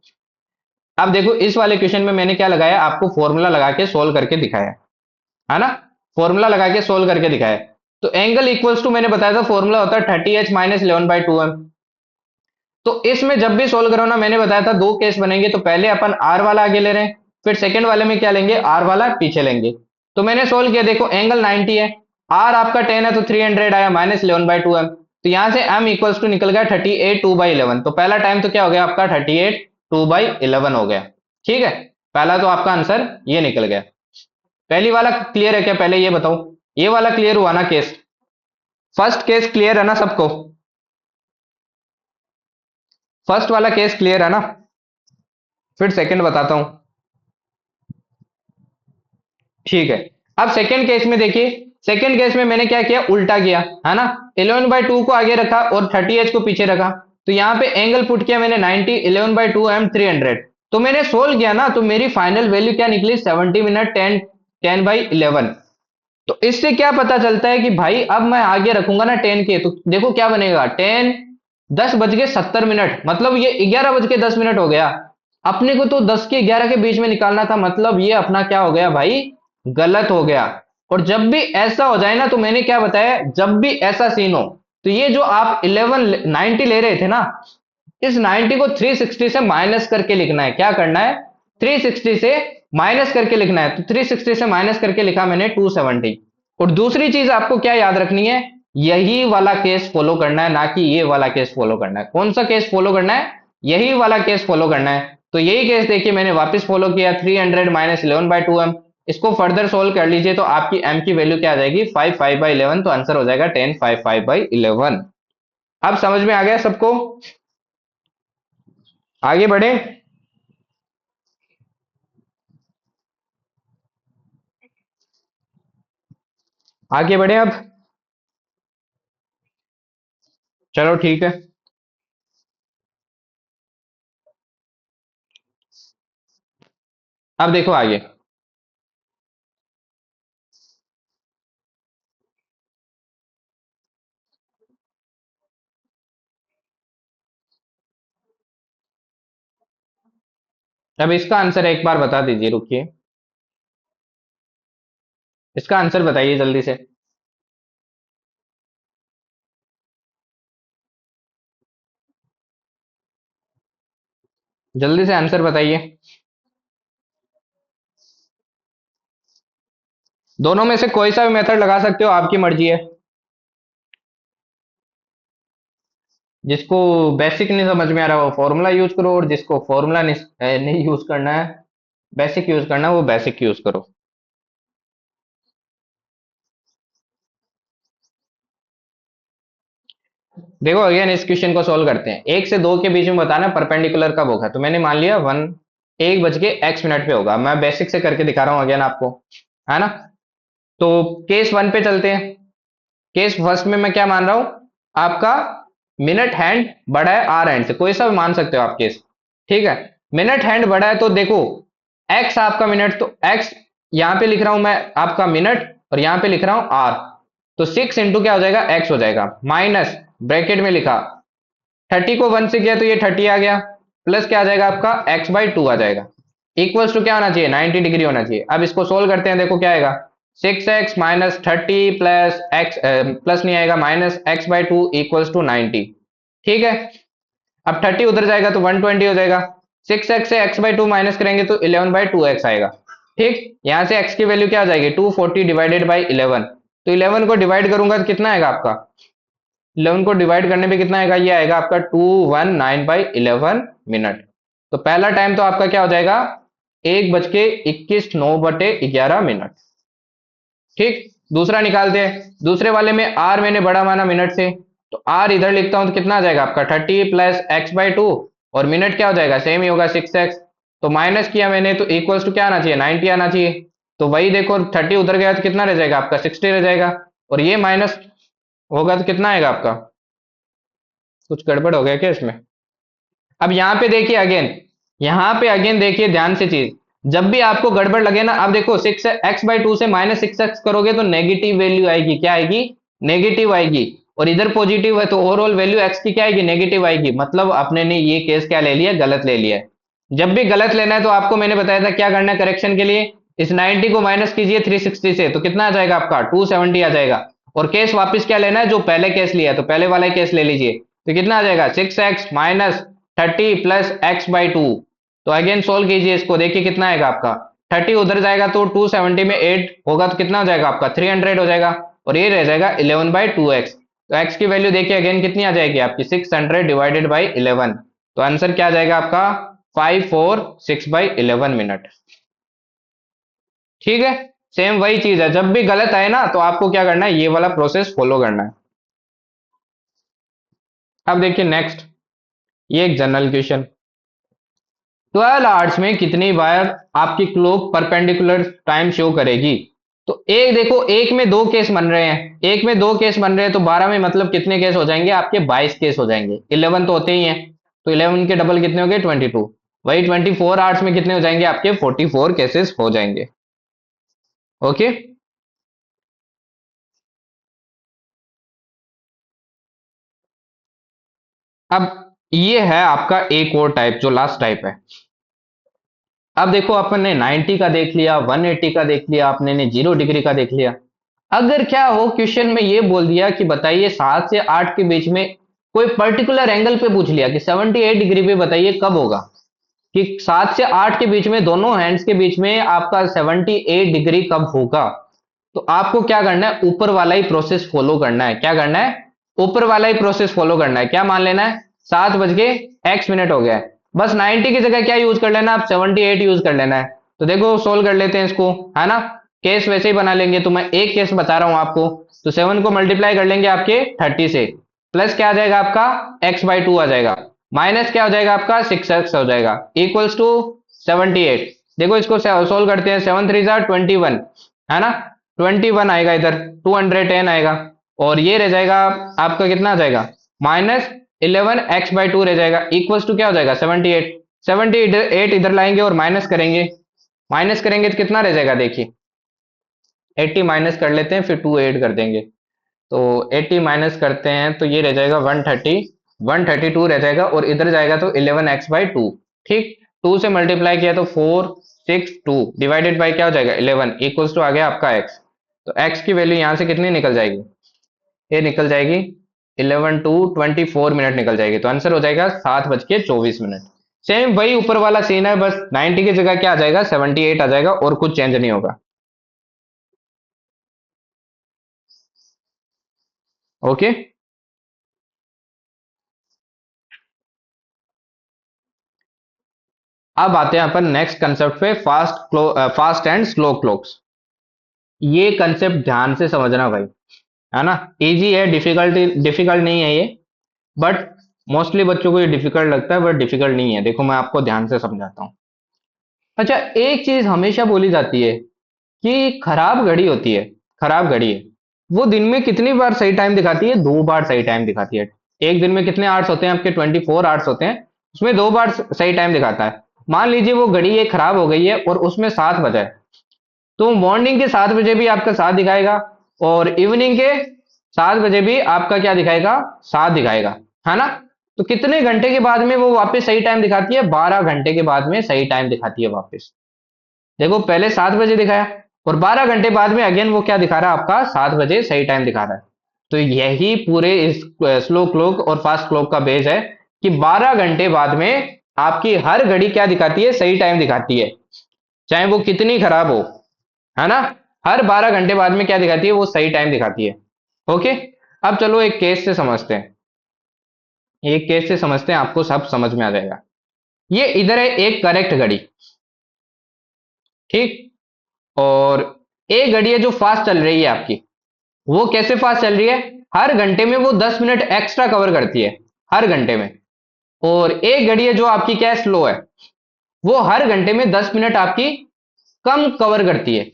अब देखो इस वाले क्वेश्चन में मैंने क्या लगाया, आपको फॉर्मूला लगा के सोल्व करके दिखाया, है ना, फॉर्मूला लगा के सोल्व करके दिखाया। तो एंगल इक्वल्स टू मैंने बताया था फॉर्मूला होता है 30h माइनस 11/2m। तो इसमें जब भी सोल्व करो ना, मैंने बताया था दो केस बनेंगे, तो पहले अपन आर वाला आगे ले रहे हैं, फिर सेकंड वाले में क्या लेंगे आर वाला पीछे लेंगे। तो मैंने सोल्व किया, देखो एंगल 90 है, आर आपका 10 है तो 300 आया माइनस 11/2m, तो यहां से m इक्वल्स टू निकल गया 38 2/11। तो पहला टाइम तो क्या हो गया आपका 38 2/11 हो गया। ठीक है, पहला तो आपका आंसर ये निकल गया। पहली वाला क्लियर है क्या, पहले ये बताओ, ये वाला क्लियर हुआ ना केस, फर्स्ट केस क्लियर है ना सबको, फर्स्ट वाला केस क्लियर है ना, फिर सेकंड बताता हूं। ठीक है, अब सेकंड केस में देखिए, सेकंड केस में मैंने क्या किया, उल्टा किया, है ना। 11/2 को आगे रखा और 30h को पीछे रखा। तो यहाँ पे एंगल पुट किया मैंने 90, 11/2 एम 300। तो मैंने सोल्व किया ना, तो मेरी फाइनल वैल्यू क्या निकली, 70 मिनट 10/11। तो इससे क्या पता चलता है कि भाई अब मैं आगे रखूंगा ना 10 के, तो देखो क्या बनेगा, 10 10 बज के 70 मिनट, मतलब ये 11 बज के 10 मिनट हो गया। अपने को तो 10 के 11 के बीच में निकालना था, मतलब ये अपना क्या हो गया भाई, गलत हो गया। और जब भी ऐसा हो जाए ना, तो मैंने क्या बताया, जब भी ऐसा सीन हो, तो ये जो आप 1190 ले रहे थे ना, इस 90 को 360 से माइनस करके लिखना है। क्या करना है, 360 से माइनस करके लिखना है। तो 360 से माइनस करके लिखा मैंने 270। और दूसरी चीज आपको क्या याद रखनी है, यही वाला केस फॉलो करना है, ना कि ये वाला केस फॉलो करना है। कौन सा केस फॉलो करना है, यही वाला केस फॉलो करना है। तो यही केस देखिए मैंने वापस फॉलो किया, 300 माइनस 11/2 m। इसको फर्दर सोल्व कर लीजिए, तो आपकी m की वैल्यू क्या आ जाएगी, 5/11। तो आंसर हो जाएगा 10 5/11। अब समझ में आ गया सबको, आगे बढ़े। आगे बढ़े अब। चलो ठीक है। अब देखो आगे। अब इसका आंसर एक बार बता दीजिए, रुकिए। इसका आंसर बताइए जल्दी से। जल्दी से आंसर बताइए। दोनों में से कोई सा भी मेथड लगा सकते हो, आपकी मर्जी है। जिसको बेसिक नहीं समझ में आ रहा वो फॉर्मूला यूज करो, और जिसको फॉर्मूला नहीं यूज करना है, बेसिक यूज करना है, वो बेसिक यूज करो। देखो अगेन इस क्वेश्चन को सोल्व करते हैं। 1 से 2 के बीच में बताना परपेंडिकुलर कब होगा, तो मैंने मान लिया 1 1 बज के x मिनट पे होगा। मैं बेसिक से करके दिखा रहा हूँ अगेन आपको, है ना। तो केस 1 पे चलते हैं। केस फर्स्ट में मैं क्या मान रहा हूं, आपका मिनट हैंड बड़ा है आर हैंड से, कोई सा भी मान सकते हो आप केस। ठीक है, मिनट हैंड बड़ा है, तो देखो एक्स आपका मिनट, तो एक्स यहां पे लिख रहा हूं मैं आपका मिनट, और यहां पे लिख रहा हूं आर। तो 6 इंटू क्या हो जाएगा, एक्स हो जाएगा, माइनस ब्रैकेट में लिखा 30 को 1 से किया तो ये 30 आ गया, प्लस क्या आ जाएगा आपका x/2 आ जाएगा, इक्वल्स टू क्या होना चाहिए, 90 डिग्री होना चाहिए। अब इसको सोल्व करते हैं, देखो क्या आएगा, 6x minus 30 plus x, plus नहीं आएगा, माइनस x/2 इक्वल्स टू 90। ठीक है, अब 30 उधर जाएगा तो 120 हो जाएगा। 6x से x/2 माइनस करेंगे तो 11/2x आएगा। ठीक, यहां से x की वैल्यू क्या आ जाएगी, 240 डिवाइडेड बाई 11। तो 11 को डिवाइड करूंगा तो कितना आएगा आपका, 11 को डिवाइड करने पे कितना आएगा, ये आएगा आपका 219/11 मिनट। तो पहला टाइम तो आपका क्या हो जाएगा, 1 बज के 21 9/11 मिनट। ठीक, दूसरा निकालते हैं। दूसरे वाले में आर मैंने बड़ा माना मिनट से, तो आर इधर लिखता हूं तो कितना आ जाएगा आपका 30 प्लस x/2, और मिनट क्या हो जाएगा, सेम ही होगा 6x। तो माइनस किया मैंने तो इक्वल्स टू क्या आना चाहिए, 90 आना चाहिए। तो वही देखो 30 उधर गया तो कितना रह जाएगा आपका, 60 रह जाएगा, और ये माइनस होगा तो कितना आएगा आपका, कुछ गड़बड़ हो गया क्या इसमें। अब यहाँ पे देखिए अगेन, यहाँ पे अगेन देखिए ध्यान से चीज, जब भी आपको गड़बड़ लगे ना, अब देखो 6x/2 से -6x करोगे तो नेगेटिव वैल्यू आएगी, क्या आएगी, नेगेटिव आएगी। और इधर पॉजिटिव है तो ओवरऑल वैल्यू x की क्या आएगी, नेगेटिव आएगी। मतलब आपने ने ये केस क्या ले लिया, गलत ले लिया है। जब भी गलत लेना है तो आपको मैंने बताया था क्या करना है करेक्शन के लिए, इस 90 को माइनस कीजिए 360 से, तो कितना आ जाएगा आपका 270 आ जाएगा। और केस वापस क्या लेना है, जो पहले केस लिया, तो पहले वाला केस ले लीजिए। तो कितना आ जाएगा, 6x माइनस 30 प्लस x/2। तो अगेन सोल्व कीजिए इसको, देखिए कितना आएगा आपका, 30 उधर जाएगा तो 270 में 8 होगा तो कितना हो जाएगा आपका 300 हो जाएगा, और ये रह जाएगा 11/2x। तो x की वैल्यू देखिए अगेन कितनी आ जाएगी आपकी, 600 डिवाइडेड बाई 11। तो आंसर क्या आ जाएगा आपका, 546/11 मिनट। ठीक है, सेम वही चीज है, जब भी गलत आए ना तो आपको क्या करना है, ये वाला प्रोसेस फॉलो करना है। अब देखिए नेक्स्ट, ये एक जनरल क्वेश्चन, 12 आवर्स में कितनी बार आपकी क्लॉक परपेंडिकुलर टाइम शो करेगी। तो एक देखो, एक में दो केस बन रहे हैं, एक में दो केस बन रहे हैं, तो 12 में मतलब कितने केस हो जाएंगे आपके? 22 केस हो जाएंगे। 11 तो होते ही हैं, तो 11 के डबल कितने हो गए? 22। वही 24 आवर्स में कितने हो जाएंगे आपके? 44 केसेस हो जाएंगे। ओके। अब ये है आपका एक और टाइप, जो लास्ट टाइप है। अब देखो, अपन ने 90 का देख लिया, 180 का देख लिया, आपने ने 0 डिग्री का देख लिया। अगर क्या हो, क्वेश्चन में ये बोल दिया कि बताइए 7 से 8 के बीच में कोई पर्टिकुलर एंगल पे पूछ लिया कि 78 डिग्री पे बताइए कब होगा, कि 7 से 8 के बीच में दोनों हैंड्स के बीच में आपका 78 डिग्री कब होगा। तो आपको क्या करना है? ऊपर वाला ही प्रोसेस फॉलो करना है। क्या करना है? ऊपर वाला ही प्रोसेस फॉलो करना है। क्या मान लेना है? 7 बज के x मिनट हो गया है, बस 90 की जगह क्या यूज कर लेना? आप 78 यूज कर लेना है। तो देखो सोल्व कर लेते हैं इसको, है ना। केस वैसे ही बना लेंगे, तो मैं एक केस बता रहा हूं आपको। तो 7 को मल्टीप्लाई कर लेंगे आपके 30 से, प्लस क्या आ जाएगा आपका? x/2 आ जाएगा, माइनस क्या हो जाएगा आपका? 6x हो जाएगा, इक्वल्स टू 78। देखो इसको सोल्व करते हैं, 7 3 जा 21, है ना। 21 आएगा इधर, 210 आएगा, और ये रह जाएगा आपका, कितना आ जाएगा? -11x/2 रह जाएगा, इक्वल्स टू क्या हो जाएगा? 78। 78 इधर लाएंगे और माइनस करेंगे, माइनस करेंगे तो कितना रह जाएगा? देखिए 80 माइनस कर लेते हैं, फिर 2 ऐड कर देंगे। तो 80 माइनस करते हैं तो ये रह जाएगा 130, 132 रह जाएगा, और इधर जाएगा तो 11x/2। ठीक, 2 से मल्टीप्लाई किया तो 462 डिवाइडेड बाई क्या हो जाएगा? 11, इक्वल्स टू आ गया आपका x। तो x की वैल्यू यहां से कितनी निकल जाएगी? ये निकल जाएगी 11 to 24 मिनट निकल जाएगी। तो आंसर हो जाएगा 7 बज के 24 मिनट। सेम वही ऊपर वाला सीन है, बस 90 की जगह क्या आ जाएगा? 78 आ जाएगा, और कुछ चेंज नहीं होगा। ओके। अब आते हैं अपन नेक्स्ट कंसेप्ट पे, फास्ट एंड स्लो क्लॉक्स। ये कंसेप्ट ध्यान से समझना भाई, है ना। इजी है, डिफिकल्टी डिफिकल्ट नहीं है ये, बट मोस्टली बच्चों को ये डिफिकल्ट लगता है, बट डिफिकल्ट नहीं है। देखो मैं आपको ध्यान से समझाता हूँ। अच्छा, एक चीज हमेशा बोली जाती है कि खराब घड़ी होती है, खराब घड़ी है, वो दिन में कितनी बार सही टाइम दिखाती है? 2 बार सही टाइम दिखाती है। एक दिन में कितने आवर्स होते हैं आपके? 24 आवर्स होते हैं, उसमें 2 बार सही टाइम दिखाता है। मान लीजिए वो घड़ी एक खराब हो गई है और उसमें 7 बजा है, तो मॉर्निंग के 7 बजे भी आपका 7 दिखाएगा, और इवनिंग के 7 बजे भी आपका क्या दिखाएगा? 7 दिखाएगा, है ना। तो कितने घंटे के बाद में वो वापस सही टाइम दिखाती है? 12 घंटे के बाद में सही टाइम दिखाती है वापस। देखो पहले 7 बजे दिखाया, और 12 घंटे बाद में अगेन वो क्या दिखा रहा है आपका? 7 बजे सही टाइम दिखा रहा है। तो यही पूरे इस स्लो क्लॉक और फास्ट क्लॉक का बेस है, कि 12 घंटे बाद में आपकी हर घड़ी क्या दिखाती है? सही टाइम दिखाती है, चाहे वो कितनी खराब हो, है ना। हर 12 घंटे बाद में क्या दिखाती है? वो सही टाइम दिखाती है। ओके। अब चलो एक केस से समझते हैं, एक केस से समझते हैं, आपको सब समझ में आ जाएगा। ये इधर है एक करेक्ट घड़ी, ठीक, और एक घड़ी है जो फास्ट चल रही है आपकी। वो कैसे फास्ट चल रही है? हर घंटे में वो 10 मिनट एक्स्ट्रा कवर करती है, हर घंटे में। और एक घड़ी है जो आपकी क्या है? स्लो है, वो हर घंटे में 10 मिनट आपकी कम कवर करती है,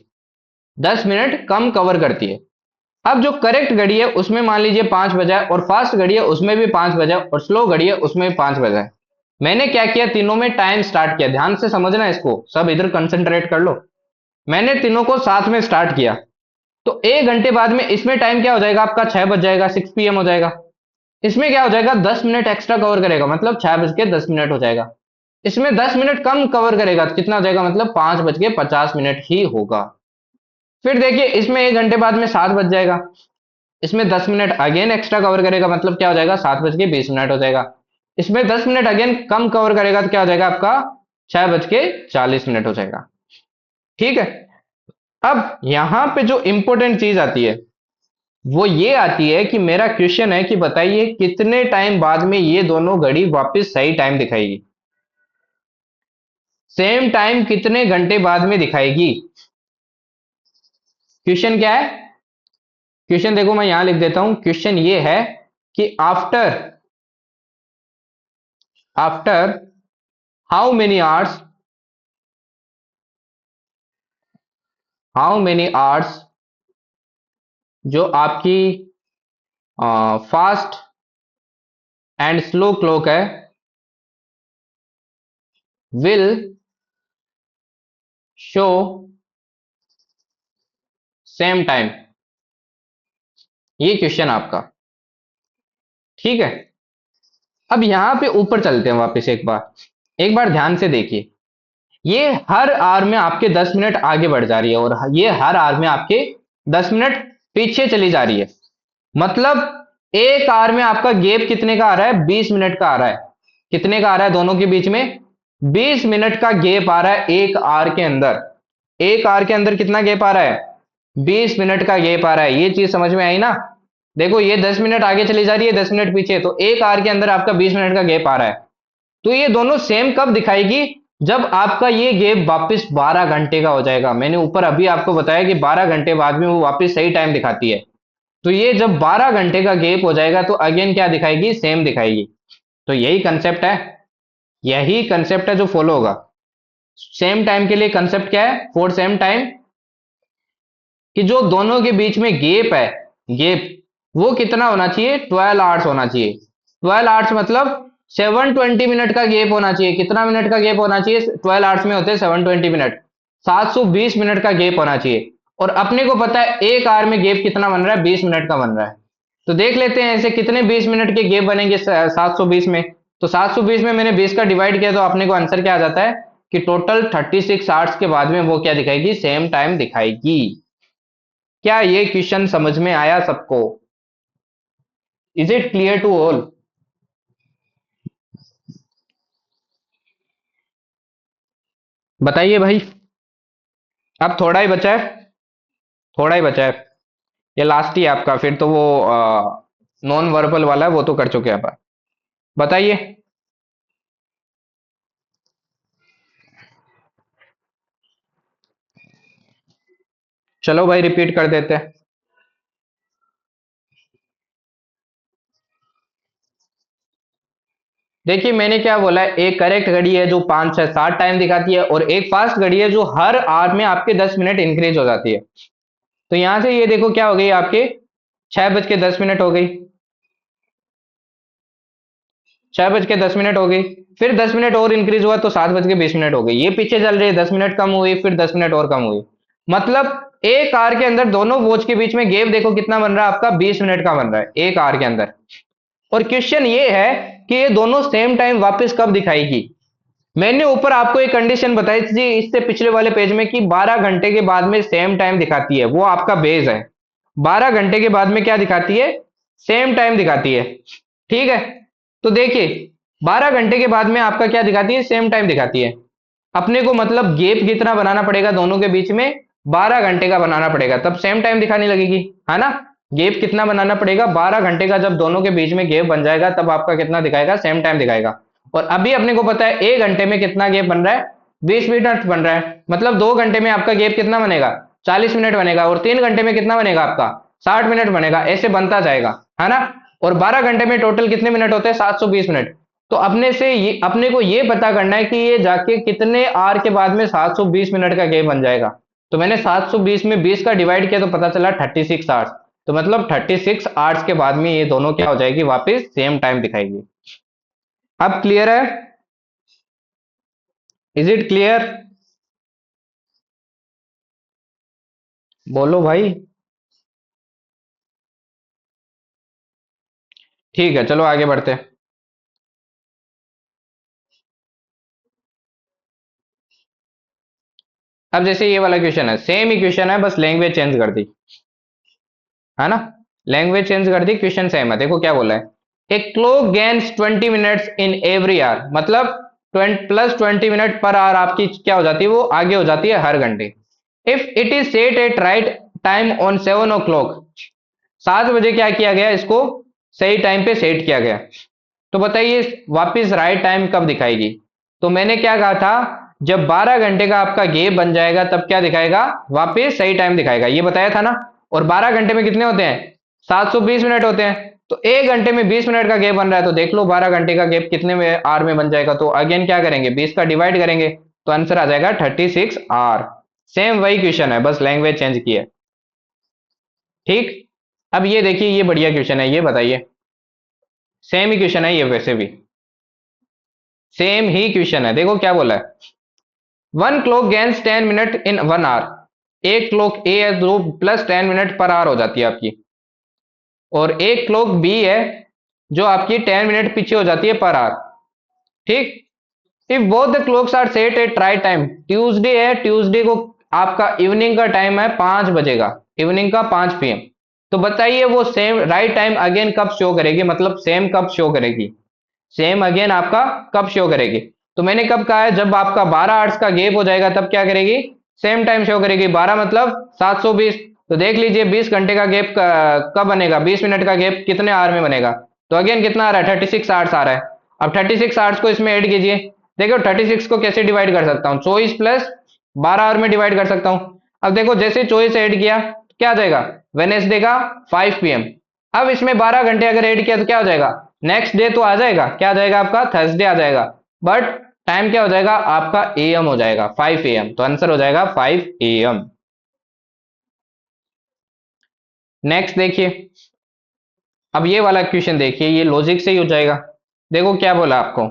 10 मिनट कम कवर करती है। अब जो करेक्ट घड़ी है उसमें मान लीजिए 5 बजा है, और फास्ट घड़ी है उसमें भी 5 बजा है, और स्लो घड़ी है उसमें भी 5 बजा है। मैंने क्या किया? तीनों में टाइम स्टार्ट किया, ध्यान से समझना इसको, सब इधर कंसंट्रेट कर लो। मैंने तीनों को साथ में स्टार्ट किया, तो 1 घंटे बाद में इसमें टाइम क्या हो जाएगा आपका? 6 बज जाएगा, 6 PM हो जाएगा। इसमें क्या हो जाएगा? 10 मिनट एक्स्ट्रा कवर करेगा, मतलब 6 बज के 10 मिनट हो जाएगा। इसमें 10 मिनट कम कवर करेगा तो कितना हो जाएगा? मतलब 5 बज के 50 मिनट ही होगा। फिर देखिए इसमें 1 घंटे बाद में 7 बज जाएगा, इसमें 10 मिनट अगेन एक्स्ट्रा कवर करेगा, मतलब क्या हो जाएगा? 7 बज के 20 मिनट हो जाएगा। इसमें 10 मिनट अगेन कम कवर करेगा तो क्या हो जाएगा आपका? 6 बज के 40 मिनट हो जाएगा। ठीक है। अब यहां पे जो इंपॉर्टेंट चीज आती है, वो ये आती है कि मेरा क्वेश्चन है कि बताइए कितने टाइम बाद में ये दोनों घड़ी वापस सही टाइम दिखाएगी? सेम टाइम कितने घंटे बाद में दिखाएगी? क्वेश्चन क्या है? क्वेश्चन देखो मैं यहां लिख देता हूं, क्वेश्चन ये है कि after after how many hours how many hours जो आपकी फास्ट एंड स्लो क्लॉक है विल शो सेम टाइम। ये क्वेश्चन आपका, ठीक है। अब यहां पे ऊपर चलते हैं वापस एक बार ध्यान से देखिए। ये हर आवर में आपके 10 मिनट आगे बढ़ जा रही है और ये हर आवर में आपके 10 मिनट पीछे चली जा रही है। मतलब एक आवर में आपका गैप कितने का आ रहा है? 20 मिनट का आ रहा है। कितने का आ रहा है दोनों के बीच में? 20 मिनट का गैप आ रहा है एक आवर के अंदर। एक आवर के अंदर कितना गैप आ रहा है? 20 मिनट का गैप आ रहा है। ये चीज समझ में आई ना? देखो ये 10 मिनट आगे चली जा रही है, 10 मिनट पीछे, तो एक आवर के अंदर आपका 20 मिनट का गैप आ रहा है। तो ये दोनों सेम कब दिखाएगी? जब आपका ये गैप वापस 12 घंटे का हो जाएगा। मैंने ऊपर अभी आपको बताया कि 12 घंटे बाद में वो वापस सही टाइम दिखाती है। तो ये जब 12 घंटे का गैप हो जाएगा तो अगेन क्या दिखाएगी? सेम दिखाएगी। तो यही कंसेप्ट है, यही कंसेप्ट है जो फॉलो होगा। सेम टाइम के लिए कंसेप्ट क्या है? फॉर सेम टाइम, कि जो दोनों के बीच में गैप है, गैप वो कितना होना चाहिए? 12 आवर्स होना चाहिए। 12 आवर्स मतलब 720 मिनट का गैप होना चाहिए। कितना मिनट का गैप होना चाहिए? 12 आवर्स में होते हैं 720 मिनट। 720 मिनट का गैप होना चाहिए। और अपने को पता है एक आवर में गैप कितना बन रहा है? 20 मिनट का बन रहा है। तो देख लेते हैं ऐसे कितने 20 मिनट के गैप बनेंगे 720 में। तो 720 में मैंने 20 का डिवाइड किया तो अपने को आंसर क्या आ जाता है कि टोटल 36 आवर्स के बाद में वो क्या दिखाएगी? सेम टाइम दिखाएगी। क्या ये क्वेश्चन समझ में आया सबको? Is it clear to all? बताइए भाई। अब थोड़ा ही बचा है, थोड़ा ही बचा है। ये लास्ट ही है आपका, फिर तो वो नॉन वर्बल वाला है वो तो कर चुके हैं आप। बताइए। चलो भाई रिपीट कर देते हैं। देखिए मैंने क्या बोला है, एक करेक्ट घड़ी है जो 5 6 7 टाइम दिखाती है और एक फास्ट घड़ी है जो हर आवर में आपके 10 मिनट इंक्रीज हो जाती है। तो यहां से ये देखो क्या हो गई आपके 6:10 हो गई। 6:10 हो गई। फिर 10 मिनट और इंक्रीज हुआ तो 7:20 हो गई। ये पीछे चल रही है, 10 मिनट कम हुई, फिर 10 मिनट और कम हुई। मतलब एक आवर के अंदर दोनों वॉच के बीच में गैप देखो कितना बन रहा है आपका? 20 मिनट का बन रहा है एक आवर के अंदर। और क्वेश्चन ये है कि ये दोनों सेम टाइम वापस कब दिखाएगी? मैंने ऊपर आपको एक कंडीशन बताई थी इससे पिछले वाले पेज में कि 12 घंटे के बाद में सेम टाइम दिखाती है, वो आपका बेस है। 12 घंटे के बाद में क्या दिखाती है? सेम टाइम दिखाती है। ठीक है। तो देखिए 12 घंटे के बाद में आपका क्या दिखाती है? सेम टाइम दिखाती है। अपने को मतलब गैप कितना बनाना पड़ेगा दोनों के बीच में? 12 घंटे का बनाना पड़ेगा तब सेम टाइम दिखाने लगेगी, है ना? गैप कितना बनाना पड़ेगा? 12 घंटे का। जब दोनों के बीच में गैप बन जाएगा तब आपका कितना दिखाएगा? सेम टाइम दिखाएगा। और अभी अपने को पता है एक घंटे में कितना गैप बन रहा है? 20 मिनट बन रहा है। मतलब 2 घंटे में आपका गैप कितना बनेगा? 40 मिनट बनेगा। और 3 घंटे में कितना बनेगा आपका? 60 मिनट बनेगा। ऐसे बनता जाएगा, है ना? और 12 घंटे में टोटल कितने मिनट होते हैं? 720 मिनट। तो अपने से ये अपने को ये पता करना है कि ये जाके कितने आर के बाद में 720 मिनट का गेम बन जाएगा। तो मैंने 720 में 20 का डिवाइड किया तो पता चला 36 आवर्स। तो मतलब 36 आवर्स के बाद में ये दोनों क्या हो जाएगी? वापस सेम टाइम दिखाएगी। अब क्लियर है? Is it clear? बोलो भाई। ठीक है चलो आगे बढ़ते हैं। अब जैसे ये वाला क्वेश्चन है, सेम ही क्वेश्चन है बस लैंग्वेज चेंज कर दी, है ना? लैंग्वेज चेंज कर दी, क्वेश्चन सेम है। देखो क्या बोला है, a clock gains 20 minutes in every hour. मतलब 20 + 20 मिनट पर आवर आपकी क्या हो जाती है? वो आगे हो जाती है हर घंटे। If it is set at right time on 7 o'clock, 7 बजे क्या किया गया? इसको सही टाइम पे सेट किया गया। तो बताइए वापस राइट टाइम कब दिखाएगी? तो मैंने क्या कहा था, जब 12 घंटे का आपका गैप बन जाएगा तब क्या दिखाएगा? वापस सही टाइम दिखाएगा, ये बताया था ना। और 12 घंटे में कितने होते हैं? 720 मिनट होते हैं। तो एक घंटे में 20 मिनट का गैप बन रहा है तो देख लो 12 घंटे का गैप कितने में आर में बन जाएगा। तो अगेन क्या करेंगे? 20 का डिवाइड करेंगे तो आंसर आ जाएगा 36 आर। सेम वही क्वेश्चन है, बस लैंग्वेज चेंज की है। ठीक। अब ये देखिए, ये बढ़िया क्वेश्चन है, ये बताइए। सेम ही क्वेश्चन है ये, वैसे भी सेम ही क्वेश्चन है। देखो क्या बोला है, one clock gains 10 minute in 1 hour. एक क्लॉक ए है जो प्लस 10 मिनट पर आवर हो जाती है आपकी, और एक क्लॉक बी है जो आपकी 10 मिनट पीछे हो जाती है पर आवर। ठीक। If both the clocks are set at right time, Tuesday है, ट्यूसडे को आपका इवनिंग का टाइम है 5 बजे का, इवनिंग का 5 PM। तो बताइए वो सेम राइट टाइम अगेन कब शो करेगी, मतलब सेम कब शो करेगी, सेम अगेन आपका कब शो करेगी। तो मैंने कब कहा है, जब आपका 12 आवर्स का गैप हो जाएगा तब क्या करेगी, सेम टाइम शो करेगी। 12 मतलब 720। तो देख लीजिए 20 घंटे का गैप कब बनेगा, 20 मिनट का गैप कितने आवर में बनेगा। तो अगेन कितना आ रहा है, 36 आवर्स आ रहा है। अब 36 आवर्स को इसमें ऐड कीजिए। देखो 36 को कैसे डिवाइड कर सकता हूँ, 24 प्लस 12 आवर में डिवाइड कर सकता हूँ। अब देखो जैसे 24 ऐड किया तो क्या आ जाएगा, वेनेसडे का 5 PM। अब इसमें 12 घंटे अगर ऐड किया तो क्या हो जाएगा, नेक्स्ट डे तो आ जाएगा, क्या आ जाएगा आपका, थर्सडे आ जाएगा। बट टाइम क्या हो जाएगा आपका, AM हो जाएगा, 5 AM। तो आंसर हो जाएगा 5 AM। नेक्स्ट देखिए, अब ये वाला क्वेश्चन देखिए, ये लॉजिक से ही हो जाएगा। देखो क्या बोला आपको,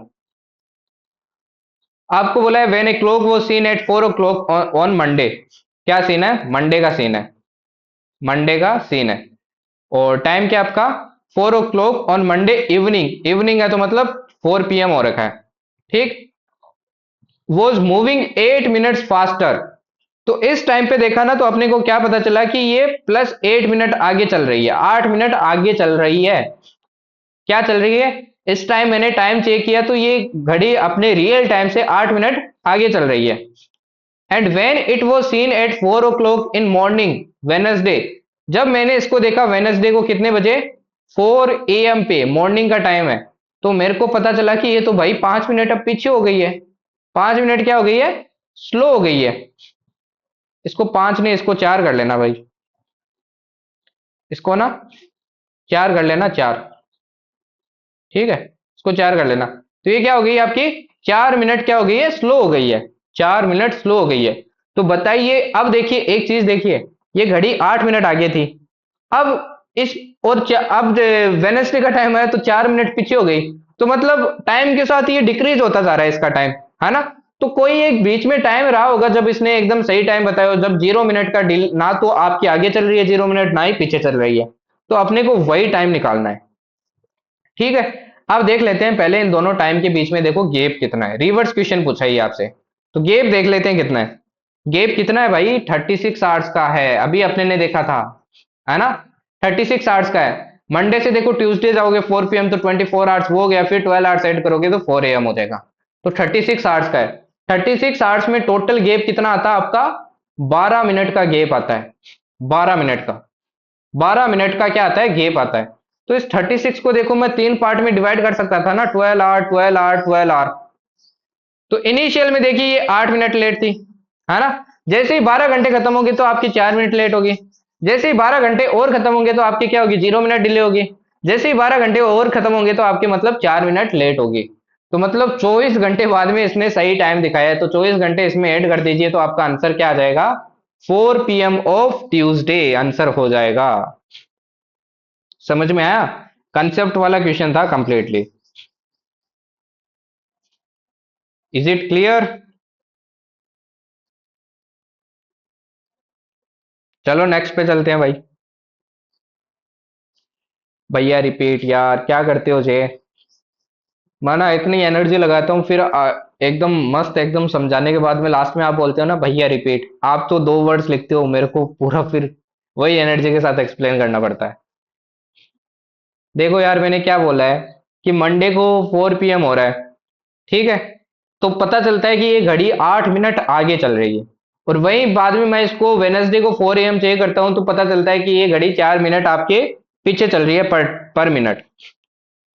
आपको बोला है when a clock was seen at 4 o'clock on Monday. क्या सीन है, मंडे का सीन है, मंडे का सीन है। और टाइम क्या आपका, 4 o'clock on Monday evening, evening है तो मतलब 4 PM हो रखा है। ठीक। Was moving 8 minutes faster. तो इस टाइम पे देखा ना, तो अपने को क्या पता चला कि ये +8 मिनट आगे चल रही है, 8 मिनट आगे चल रही है। क्या चल रही है, इस टाइम मैंने टाइम चेक किया तो ये घड़ी अपने रियल टाइम से 8 मिनट आगे चल रही है। And when it was seen at 4 o'clock in morning Wednesday, जब मैंने इसको देखा वेनसडे को कितने बजे, 4 AM पे, मॉर्निंग का टाइम है। तो मेरे को पता चला कि ये तो भाई 5 मिनट अब पीछे हो गई है, 5 मिनट क्या हो गई है, स्लो हो गई है। इसको 5 नहीं, इसको 4 कर लेना भाई, इसको ना 4 कर लेना, 4। ठीक है, इसको 4 कर लेना। तो ये क्या हो गई आपकी, 4 मिनट क्या हो गई है, स्लो हो गई है, 4 मिनट स्लो हो गई है। तो बताइए, अब देखिए एक चीज देखिए, ये घड़ी 8 मिनट आगे थी। अब इस और अब वेनसडे का टाइम है तो 4 मिनट पीछे हो गई। तो मतलब टाइम के साथ ये डिक्रीज होता जा रहा है इसका टाइम, है ना। तो कोई एक बीच में टाइम रहा होगा जब इसने एकदम सही टाइम बताया हो, जब 0 मिनट का डील, ना तो आपकी आगे चल रही है 0 मिनट, ना ही पीछे चल रही है। तो अपने को वही टाइम निकालना है। ठीक है। अब देख लेते हैं पहले इन दोनों टाइम के बीच में, देखो गैप कितना है, रिवर्स क्वेश्चन पूछा ही आपसे। तो गैप देख लेते हैं कितना है। गैप कितना है भाई, 36 आवर्स का है, अभी अपने ने देखा था, है ना। 36 आवर्स का है। मंडे से देखो ट्यूसडे जाओगे 4 PM, तो 24 आवर्स वो हो गया, फिर 12 आवर्स ऐड करोगे तो 4 AM हो जाएगा। तो 36 आवर्स का है। 36 आवर्स में टोटल गैप कितना आता है आपका, 12 मिनट का गैप आता है, 12 मिनट का, 12 मिनट का क्या आता है, गैप आता है। तो इस 36 को देखो मैं 3 पार्ट में डिवाइड कर सकता था ना, 12 आवर 12 आवर 12 आवर। तो इनिशियल में देखिए ये 8 मिनट लेट थी, है ना। जैसे ही 12 घंटे खत्म होगी तो आपकी 4 मिनट लेट होगी। जैसे ही 12 घंटे और खत्म होंगे तो आपकी क्या होगी, 0 मिनट डिले होगी। जैसे ही 12 घंटे और खत्म होंगे तो आपके मतलब 4 मिनट लेट होगी। तो मतलब 24 घंटे बाद में इसने सही टाइम दिखाया है, तो 24 घंटे इसमें ऐड कर दीजिए तो आपका आंसर क्या आ जाएगा, 4 PM ऑफ ट्यूसडे आंसर हो जाएगा। समझ में आया, कंसेप्ट वाला क्वेश्चन था कंप्लीटली। Is it clear. चलो नेक्स्ट पे चलते हैं भाई। भैया रिपीट यार, क्या करते हो जे, मैं ना इतनी एनर्जी लगाता हूँ, फिर एकदम मस्त एकदम समझाने के बाद में लास्ट में आप बोलते हो ना भैया रिपीट, आप तो 2 वर्ड्स लिखते हो, मेरे को पूरा फिर वही एनर्जी के साथ एक्सप्लेन करना पड़ता है। देखो यार मैंने क्या बोला है कि मंडे को 4 PM हो रहा है, ठीक है। तो पता चलता है कि ये घड़ी 8 मिनट आगे चल रही है। और वहीं बाद में मैं इसको वेनसडे को 4 AM चेक करता हूं तो पता चलता है कि ये घड़ी 4 मिनट आपके पीछे चल रही है पर मिनट।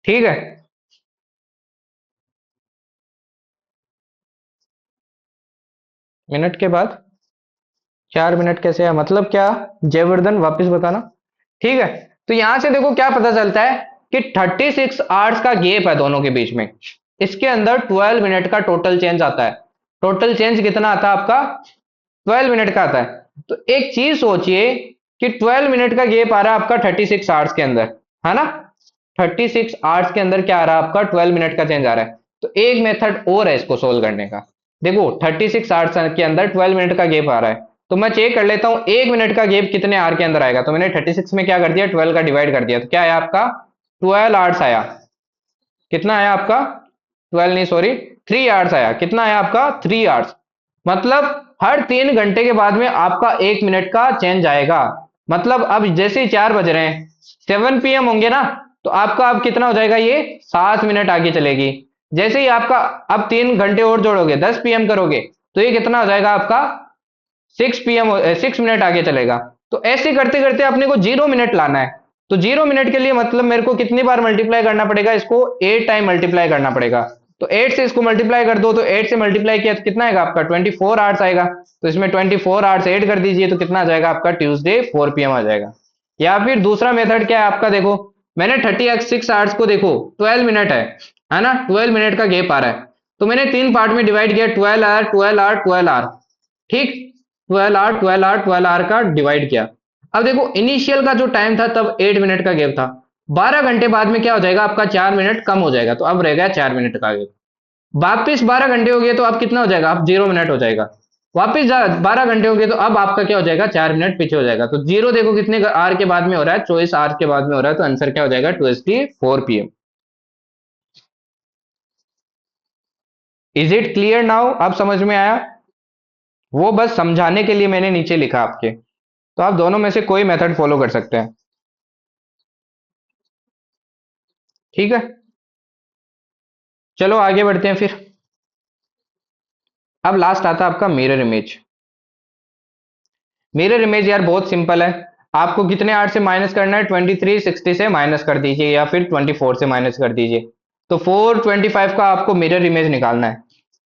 ठीक है। मिनट के बाद 4 मिनट कैसे है, मतलब क्या, जयवर्धन वापस बताना। ठीक है। तो यहां से देखो क्या पता चलता है कि 36 आवर्स का गैप है दोनों के बीच में। इसके अंदर 12 मिनट का टोटल चेंज आता है। टोटल चेंज कितना आता है आपका, 12 मिनट का आता है। तो एक चीज सोचिए कि 12 मिनट का गैप आ रहा है आपका 36 आवर्स के अंदर, है ना। 36 आवर्स के अंदर क्या आ रहा है आपका, 12 मिनट का चेंज आ रहा है। तो एक मेथड और है इसको सोल्व करने का। देखो 36 आवर्स के अंदर 12 मिनट का गैप आ रहा है, तो मैं चेक कर लेता हूं 1 मिनट का गैप कितने आवर के अंदर आएगा। तो मैंने 36 में क्या कर दिया, 12 का डिवाइड कर दिया, तो क्या आया आपका 12 आवर्स आया। कितना आया आपका, 12 नहीं सॉरी 3 आवर्स आया। कितना आया आपका 3 आवर्स। मतलब हर 3 घंटे के बाद में आपका 1 मिनट का चेंज आएगा। मतलब अब जैसे ही 4 बज रहे हैं, 7 PM होंगे ना, तो आपका अब कितना हो जाएगा, ये 7 मिनट आगे चलेगी। जैसे ही आपका अब 3 घंटे और जोड़ोगे, 10 PM करोगे, तो ये कितना हो जाएगा आपका 6 PM, 6 मिनट आगे चलेगा। तो ऐसे करते करते अपने को 0 मिनट लाना है। तो 0 मिनट के लिए मतलब मेरे को कितनी बार मल्टीप्लाई करना पड़ेगा, इसको 8 टाइम मल्टीप्लाई करना पड़ेगा। तो 8 से इसको मल्टीप्लाई कर दो, तो 8 से मल्टीप्लाई किया तो कितना आएगा आपका 24 आवर्स आएगा। तो इसमें 24 आवर्स ऐड कर दीजिए, तो कितना आ जाएगा आपका ट्यूसडे 4 PM आ जाएगा। या फिर दूसरा मेथड क्या है आपका, देखो मैंने 36 आवर्स को देखो 12 मिनट है ना, 12 मिनट का गैप आ रहा है। तो मैंने 3 पार्ट में डिवाइड किया, 12 आवर 12 आवर 12 आवर, ठीक। 12 आवर 12 आवर 12 आवर का डिवाइड किया। अब देखो इनिशियल का जो टाइम था तब 8 मिनट का गैप था। 12 घंटे बाद में क्या हो जाएगा आपका 4 मिनट कम हो जाएगा, तो अब रह गया 4 मिनट का गैप। वापिस 12 घंटे हो गए तो अब कितना हो जाएगा, अब 0 मिनट हो जाएगा। वापिस 12 घंटे हो गए तो अब आपका क्या हो जाएगा, 4 मिनट पीछे हो जाएगा। तो जीरो देखो कितने आर के बाद में हो रहा है, 24 आवर के बाद में हो रहा है। तो आंसर क्या हो जाएगा 24 PM। Is it clear now, अब समझ में आया। वो बस समझाने के लिए मैंने नीचे लिखा आपके। तो आप दोनों में से कोई मेथड फॉलो कर सकते हैं, ठीक है। चलो आगे बढ़ते हैं फिर। अब लास्ट आता है आपका मिरर इमेज। मिरर इमेज यार बहुत सिंपल है। आपको कितने आर से माइनस करना है, 2360 से माइनस कर दीजिए या फिर 24 से माइनस कर दीजिए। तो 425 का आपको मिरर इमेज निकालना है,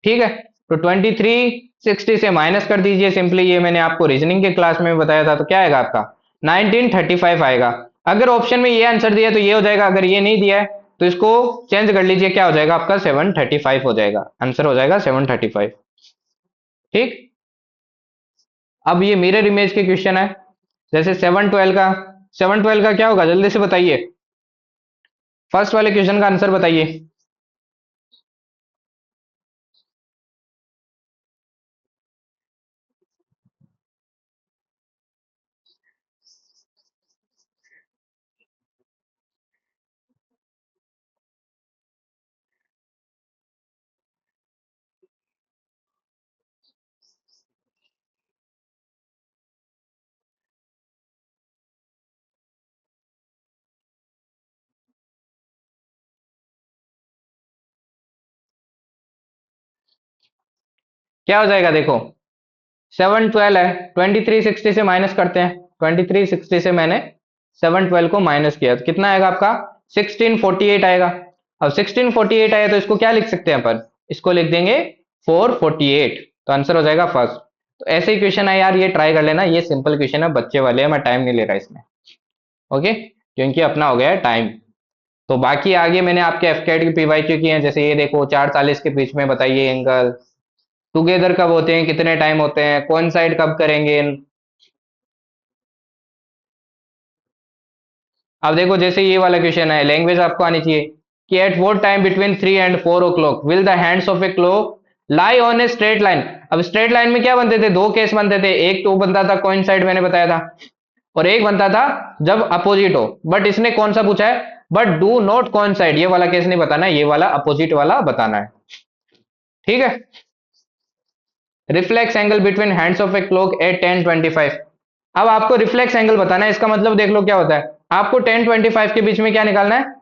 ठीक है। तो 2360 से माइनस कर दीजिए सिंपली, ये मैंने आपको रीजनिंग के क्लास में बताया था। तो क्या आएगा आपका 1935 आएगा। अगर ऑप्शन में ये आंसर दिया है तो ये हो जाएगा, अगर ये नहीं दिया है तो इसको चेंज कर लीजिए, क्या हो जाएगा आपका 735 हो जाएगा। आंसर हो जाएगा 735, ठीक। अब ये मिरर इमेज के क्वेश्चन है। जैसे 712 का क्या होगा, जल्दी से बताइए। फर्स्ट वाले क्वेश्चन का आंसर बताइए। क्या हो जाएगा देखो, 712 है, 2360 से माइनस करते हैं। 2360 से मैंने 712 को माइनस किया तो कितना आएगा आपका 1648 आएगा। अब 1648 आया तो इसको क्या लिख सकते हैं अपन, इसको लिख देंगे 448। तो आंसर हो जाएगा फर्स्ट। तो ऐसे ही क्वेश्चन है यार, ये ट्राई कर लेना, ये सिंपल क्वेश्चन है, बच्चे वाले हैं, मैं टाइम नहीं ले रहा इसमें, ओके, क्योंकि अपना हो गया है टाइम। तो बाकी आगे मैंने आपके एफकेट की पीवाईक्यू की है। जैसे ये देखो 440 के बीच में बताइए एंगल, टुगेदर कब होते हैं, कितने टाइम होते हैं, कौन साइड कब करेंगे। अब देखो जैसे ये वाला क्वेश्चन है, लैंग्वेज आपको आनी चाहिए कि at what time between 3 and 4 o'clock will the hands of a clock lie on a straight line. अब स्ट्रेट लाइन में क्या बनते थे, दो केस बनते थे। एक तो बनता था कोइंसाइड, मैंने बताया था, और एक बनता था जब अपोजिट हो। बट इसने कौन सा पूछा है, बट डू नॉट कोइंसाइड, ये वाला केस नहीं बताना है, ये वाला अपोजिट वाला बताना है, ठीक है। Reflex angle between hands of a clock at 10:25। अब आपको रिफ्लेक्स एंगल बताना है, इसका मतलब देख लो क्या होता है। आपको 10:25 के बीच में क्या निकालना है,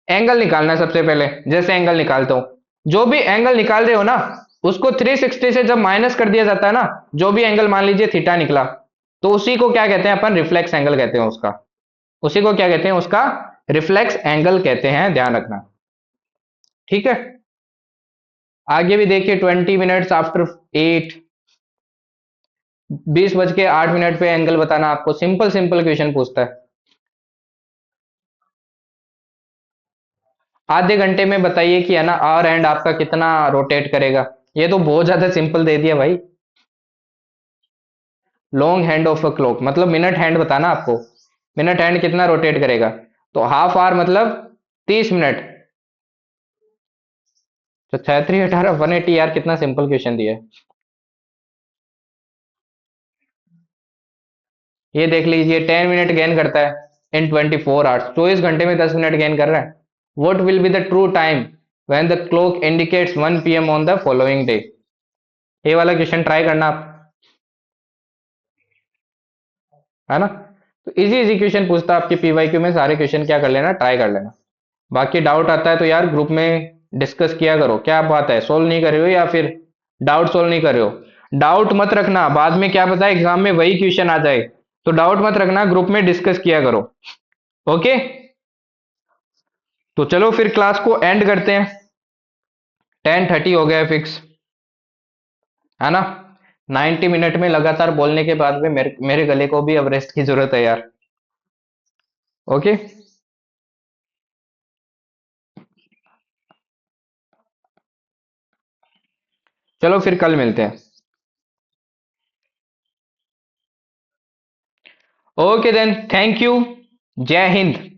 एंगल निकालना है सबसे पहले। जैसे एंगल निकालता हूं, जो भी एंगल निकाल रहे हो ना, उसको 360 से जब माइनस कर दिया जाता है ना, जो भी एंगल मान लीजिए थीटा निकला, तो उसी को क्या कहते हैं अपन, रिफ्लेक्स एंगल कहते हैं उसका। उसी को क्या कहते हैं, उसका रिफ्लेक्स एंगल कहते हैं, ध्यान रखना, ठीक है। आगे भी देखिए 20 मिनट्स आफ्टर 8, 20:08 पे एंगल बताना आपको, सिंपल सिंपल क्वेश्चन पूछता है। आधे घंटे में बताइए कि है ना आर एंड आपका कितना रोटेट करेगा। ये तो बहुत ज्यादा सिंपल दे दिया भाई। Long hand of a clock मतलब मिनट हैंड बताना आपको, मिनट हैंड कितना रोटेट करेगा, तो हाफ आवर मतलब 30 मिनट। तो 3318 180 यार, कितना सिंपल क्वेश्चन दिया है। ये देख लीजिए 10 मिनट गेन करता है इन 24 आवर्स, 24 घंटे में 10 मिनट गेन कर रहा है। What will be the true time when the clock indicates 1 PM on the following day. ये वाला क्वेश्चन ट्राई करना आप, है ना। तो इजी इजी क्वेश्चन पूछता है आपके पीवाईक्यू में, सारे क्वेश्चन क्या कर लेना, ट्राई कर लेना। बाकी डाउट आता है तो यार ग्रुप में डिस्कस किया करो, क्या बात है सोल्व नहीं कर रहे हो या फिर डाउट सोल्व नहीं कर रहे हो, डाउट मत रखना, बाद में क्या पता एग्जाम में वही क्वेश्चन आ जाए, तो डाउट मत रखना, ग्रुप में डिस्कस किया करो। ओके, तो चलो फिर क्लास को एंड करते हैं, 10:30 हो गया है फिक्स, है ना। 90 मिनट में लगातार बोलने के बाद में मेरे गले को भी अब रेस्ट की जरूरत है यार। ओके, चलो फिर कल मिलते हैं। ओके देन, थैंक यू, जय हिंद।